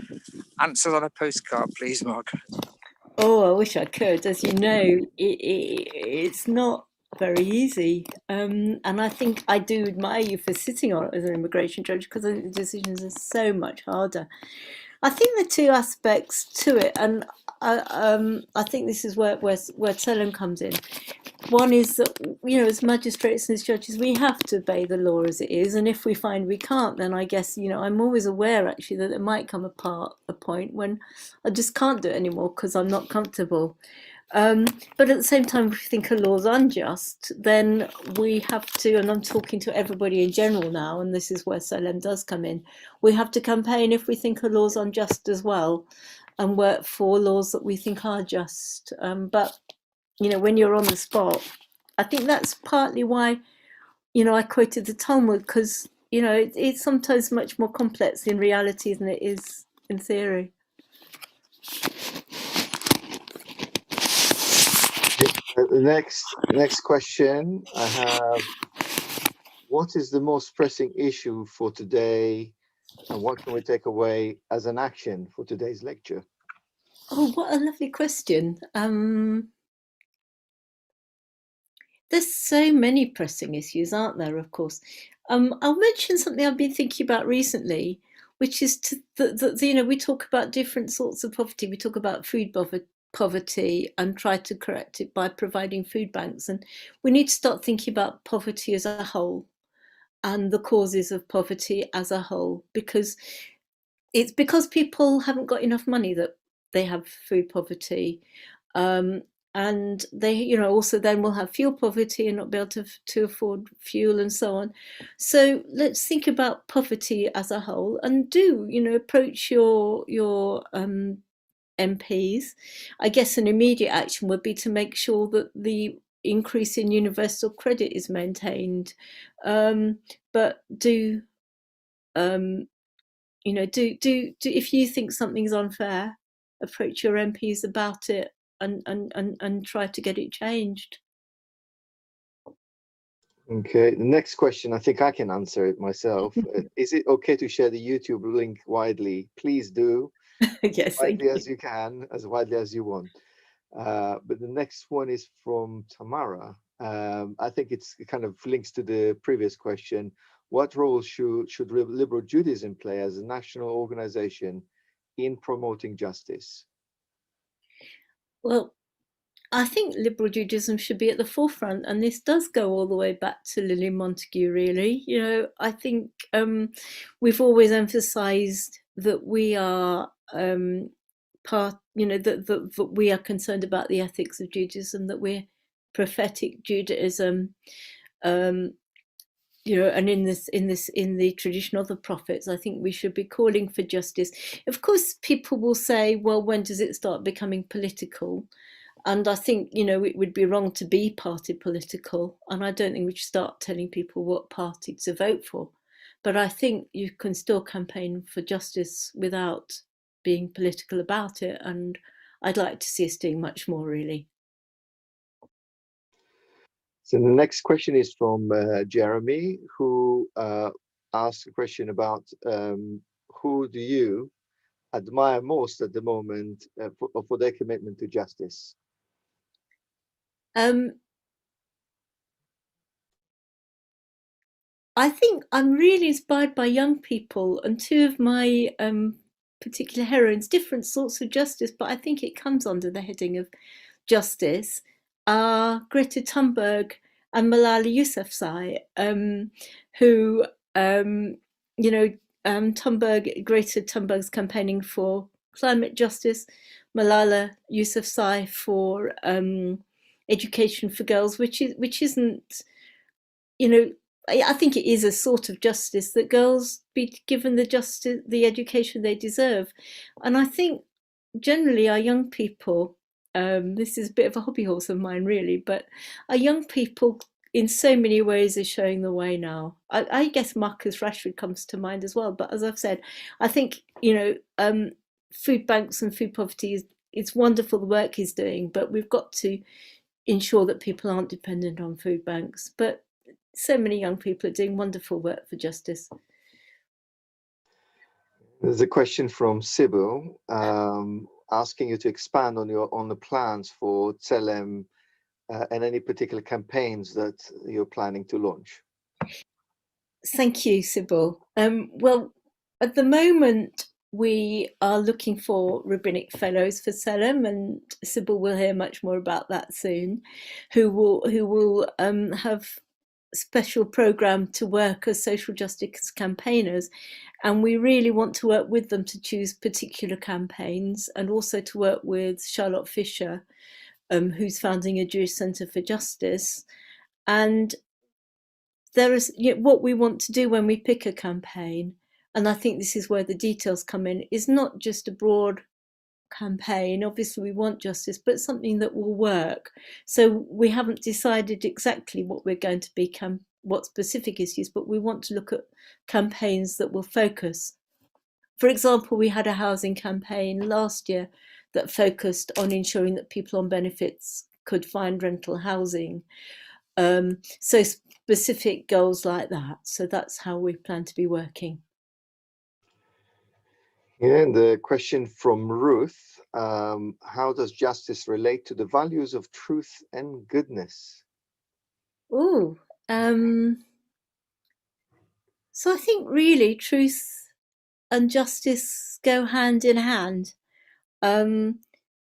Answers on a postcard, please, Margaret. Oh, I wish I could. As you know, it's not very easy. And I think I do admire you for sitting on it as an immigration judge, because I think the decisions are so much harder. I think there are two aspects to it, and I think this is where Tselem comes in. One is that, as magistrates and as judges, we have to obey the law as it is, and if we find we can't, then I guess, I'm always aware actually that there might come a point when I just can't do it anymore because I'm not comfortable. But at the same time, if we think a law's unjust, then we have to, and I'm talking to everybody in general now, and this is where Tselem does come in, we have to campaign if we think a law's unjust as well, and work for laws that we think are just. But when you're on the spot, I think that's partly why, I quoted the Talmud, because, it's sometimes much more complex in reality than it is in theory. The next question I have: what is the most pressing issue for today, and what can we take away as an action for today's lecture? Oh, what a lovely question. There's so many pressing issues, aren't there, of course. I'll mention something I've been thinking about recently, which is we talk about different sorts of poverty. We talk about food poverty and try to correct it by providing food banks. And we need to start thinking about poverty as a whole and the causes of poverty as a whole, because it's because people haven't got enough money that they have food poverty. And they, also then will have fuel poverty and not be able to afford fuel and so on. So let's think about poverty as a whole, and approach your MPs. I guess an immediate action would be to make sure that the increase in universal credit is maintained. But do if you think something's unfair, approach your MPs about it and try to get it changed. Okay, the next question, I think I can answer it myself. Is it okay to share the YouTube link widely? Please do. Yes, widely as you can, as widely as you want. But the next one is from Tamara. I think it kind of links to the previous question. What role should Liberal Judaism play as a national organization in promoting justice? Well, I think Liberal Judaism should be at the forefront, and this does go all the way back to Lily Montagu, really. I think we've always emphasized that we are that we are concerned about the ethics of Judaism, that we're prophetic Judaism, and in the tradition of the prophets. I think we should be calling for justice. Of course, people will say, well, when does it start becoming political? And I think, it would be wrong to be party political. And I don't think we should start telling people what party to vote for. But I think you can still campaign for justice without being political about it. And I'd like to see us doing much more, really. So the next question is from Jeremy, who asked a question about who do you, admire most at the moment for their commitment to justice? I think I'm really inspired by young people, and two of my particular heroines, different sorts of justice, but I think it comes under the heading of justice, are Greta Thunberg and Malala Yousafzai, who, Greta Thunberg's campaigning for climate justice, Malala Yousafzai for education for girls, which isn't, I think it is a sort of justice that girls be given the education they deserve. And I think generally our young people, this is a bit of a hobby horse of mine really, but our young people in so many ways are showing the way now. I guess Marcus Rashford comes to mind as well, but as I've said, I think, food banks and food poverty it's wonderful the work he's doing, but we've got to ensure that people aren't dependent on food banks. But so many young people are doing wonderful work for justice. There's a question from Sybil asking you to expand on the plans for Tselem and any particular campaigns that you're planning to launch. Thank you, Sybil. Well, at the moment, we are looking for rabbinic fellows for Tselem, and Sybil will hear much more about that soon, who will have special program to work as social justice campaigners, and we really want to work with them to choose particular campaigns, and also to work with Charlotte Fisher, who's founding a Jewish Centre for Justice. And there is what we want to do when we pick a campaign, and I think this is where the details come in, is not just a broad campaign. Obviously we want justice, but something that will work. So we haven't decided exactly what we're going to be what specific issues, but we want to look at campaigns that will focus. For example, we had a housing campaign last year that focused on ensuring that people on benefits could find rental housing. So specific goals like that. So that's how we plan to be working. Yeah, and the question from Ruth, how does justice relate to the values of truth and goodness? So I think really truth and justice go hand in hand.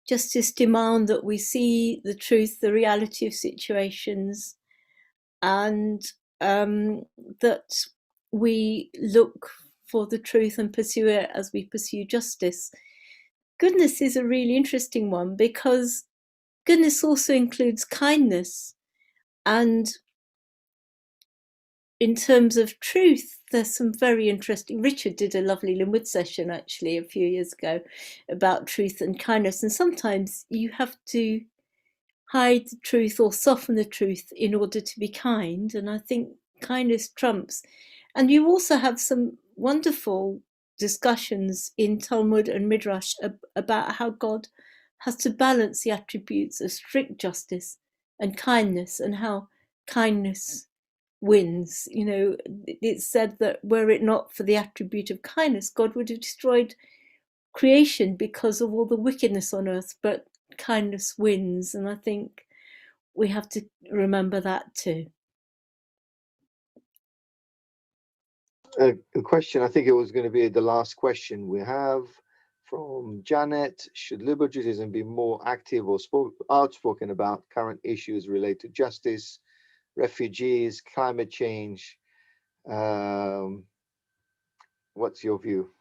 Justice demand that we see the truth, the reality of situations, and that we look for the truth and pursue it as we pursue justice. Goodness is a really interesting one, because goodness also includes kindness. And in terms of truth, there's some very interesting, Richard did a lovely Linwood session actually a few years ago about truth and kindness. And sometimes you have to hide the truth or soften the truth in order to be kind. And I think kindness trumps. And you also have some wonderful discussions in Talmud and Midrash about how God has to balance the attributes of strict justice and kindness, and how kindness wins. It's said that were it not for the attribute of kindness, God would have destroyed creation because of all the wickedness on earth, but kindness wins. And I think we have to remember that too. A question, I think it was going to be the last question we have from Janet. Should Liberal Judaism be more active or outspoken about current issues related to justice, refugees, climate change? What's your view?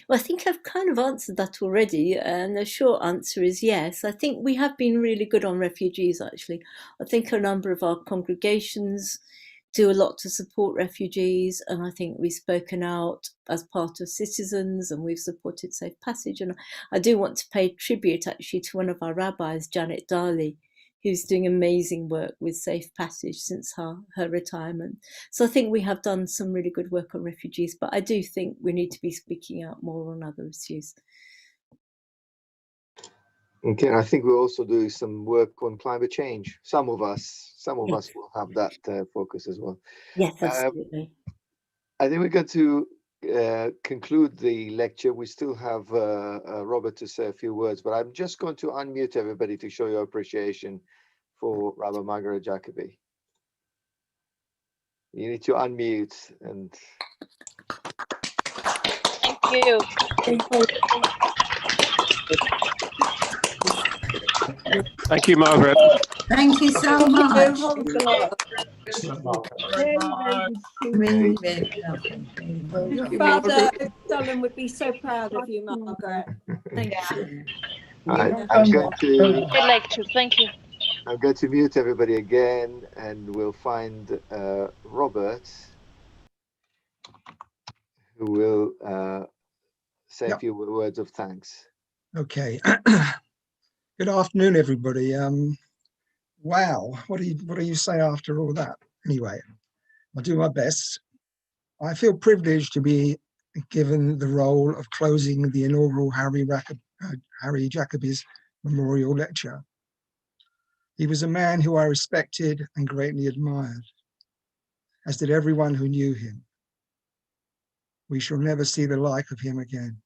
Well, I think I've kind of answered that already, and the short answer is yes. I think we have been really good on refugees, actually. I think a number of our congregations do a lot to support refugees, and I think we've spoken out as part of Citizens, and we've supported Safe Passage. And I do want to pay tribute actually to one of our rabbis, Janet Darley, who's doing amazing work with Safe Passage since her retirement. So I think we have done some really good work on refugees, but I do think we need to be speaking out more on other issues. Okay, I think we'll also do some work on climate change. Some of us will have that focus as well. Yes, absolutely. I think we're going to conclude the lecture, we still have Robert to say a few words, but I'm just going to unmute everybody to show your appreciation for Rabbi Margaret Jacobi. You need to unmute and... Thank you. Thank you, Margaret. Thank you so much. Father Solomon would be so proud of you, Margaret. Thank you. I'm going to... Good lecture. Thank you. I'm going to mute everybody again, and we'll find Robert, who will say a few words of thanks. Okay. Good afternoon, everybody. Wow, what do you say after all that? Anyway, I'll do my best. I feel privileged to be given the role of closing the inaugural Harry Jacobi's memorial lecture. He was a man who I respected and greatly admired, as did everyone who knew him. We shall never see the like of him again.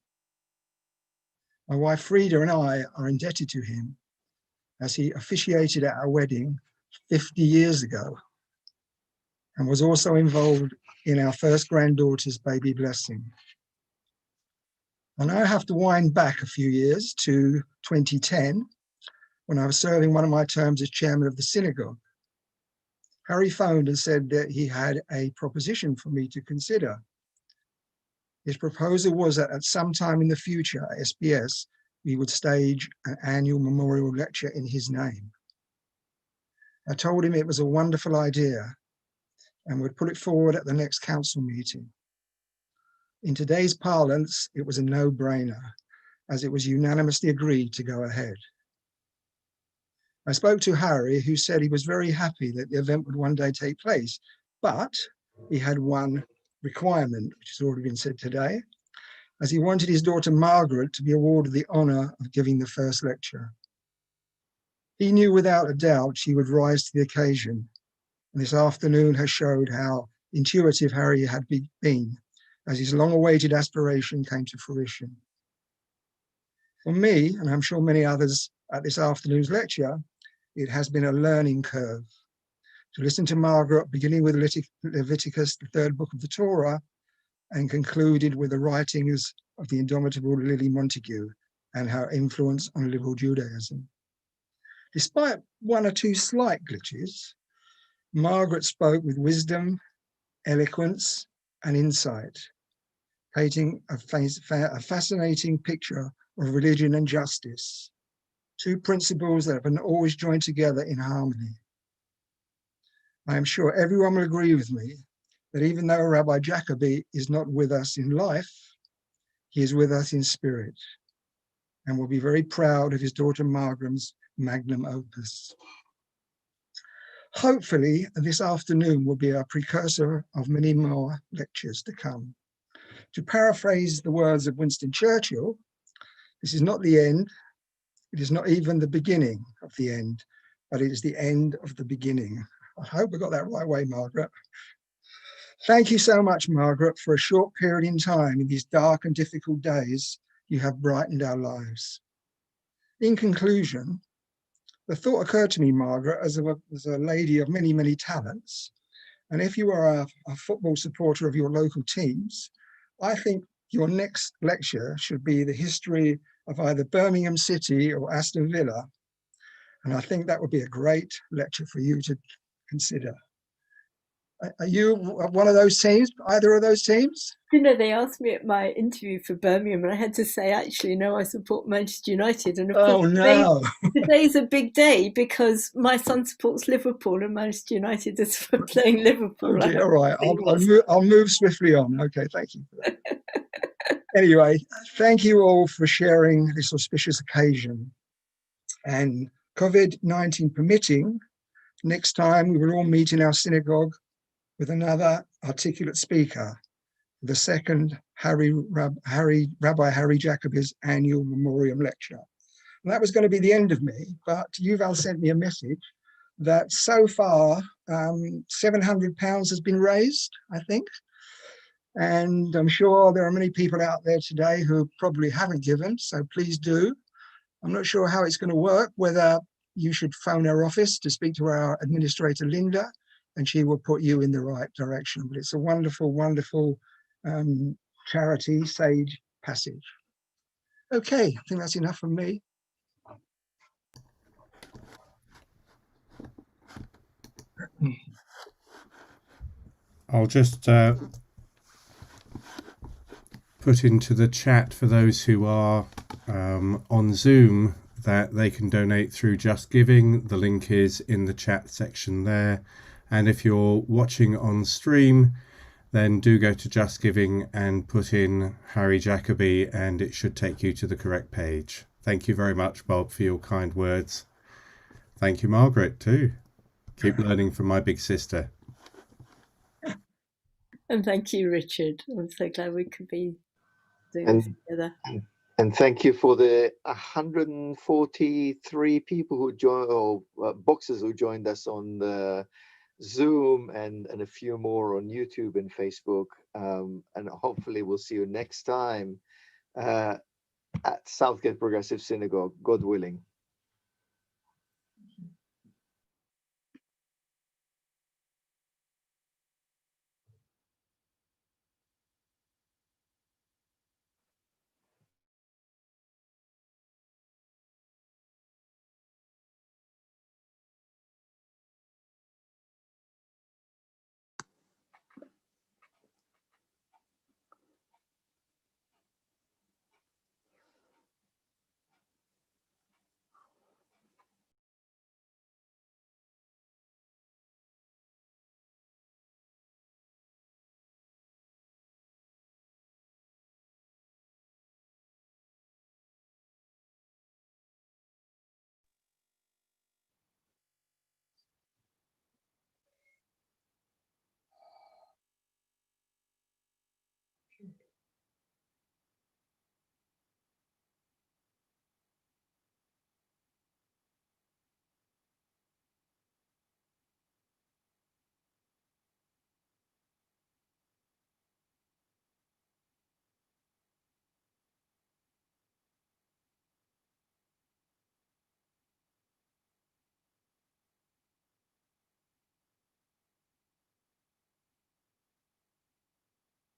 My wife Frida and I are indebted to him, as he officiated at our wedding 50 years ago and was also involved in our first granddaughter's baby blessing. I now have to wind back a few years to 2010, when I was serving one of my terms as chairman of the synagogue. Harry phoned and said that he had a proposition for me to consider. His proposal was that at some time in the future at SBS, we would stage an annual memorial lecture in his name. I told him it was a wonderful idea and would put it forward at the next council meeting. In today's parlance, it was a no-brainer, as it was unanimously agreed to go ahead. I spoke to Harry, who said he was very happy that the event would one day take place, but he had one requirement, which has already been said today, as he wanted his daughter Margaret to be awarded the honour of giving the first lecture. He knew without a doubt she would rise to the occasion, and this afternoon has showed how intuitive Harry had been, as his long-awaited aspiration came to fruition. For me, and I'm sure many others at this afternoon's lecture, it has been a learning curve. To listen to Margaret, beginning with Leviticus, the third book of the Torah, and concluded with the writings of the indomitable Lily Montagu and her influence on Liberal Judaism. Despite one or two slight glitches, Margaret spoke with wisdom, eloquence, and insight, painting a fascinating picture of religion and justice, two principles that have been always joined together in harmony. I am sure everyone will agree with me that even though Rabbi Jacobi is not with us in life, he is with us in spirit, and will be very proud of his daughter Margaret's magnum opus. Hopefully, this afternoon will be a precursor of many more lectures to come. To paraphrase the words of Winston Churchill, this is not the end, it is not even the beginning of the end, but it is the end of the beginning. I hope I got that right way, Margaret. Thank you so much, Margaret, for a short period in time in these dark and difficult days, you have brightened our lives. In conclusion, the thought occurred to me, Margaret, as a lady of many, many talents, and if you are a football supporter of your local teams, I think your next lecture should be the history of either Birmingham City or Aston Villa, and I think that would be a great lecture for you to consider. Are you one of those teams, either of those teams? You know, they asked me at my interview for Birmingham, and I had to say, actually, no, I support Manchester United. And of course, no. Today's a big day because my son supports Liverpool and Manchester United is playing Liverpool. Okay, all right, I'll move swiftly on. Okay, thank you for that. Anyway, thank you all for sharing this auspicious occasion. And COVID-19 permitting, next time we will all meet in our synagogue with another articulate speaker, the second Rabbi Harry Jacobi's annual memorial lecture. And that was going to be the end of me, but Yuval sent me a message that so far £700 has been raised, I think. And I'm sure there are many people out there today who probably haven't given, so please do. I'm not sure how it's going to work, whether you should phone our office to speak to our administrator, Linda, and she will put you in the right direction. But it's a wonderful, wonderful charity sage passage. Okay, I think that's enough from me. I'll just put into the chat for those who are on Zoom that they can donate through Just Giving. The link is in the chat section there. And if you're watching on stream, then do go to Just Giving and put in Harry Jacobi and it should take you to the correct page. Thank you very much, Bob, for your kind words. Thank you, Margaret, too. Keep learning from my big sister. And thank you, Richard. I'm so glad we could be doing this together. And thank you for the 143 people who joined, or boxers who joined us on the Zoom, and a few more on YouTube and Facebook. And hopefully we'll see you next time at Southgate Progressive Synagogue, God willing.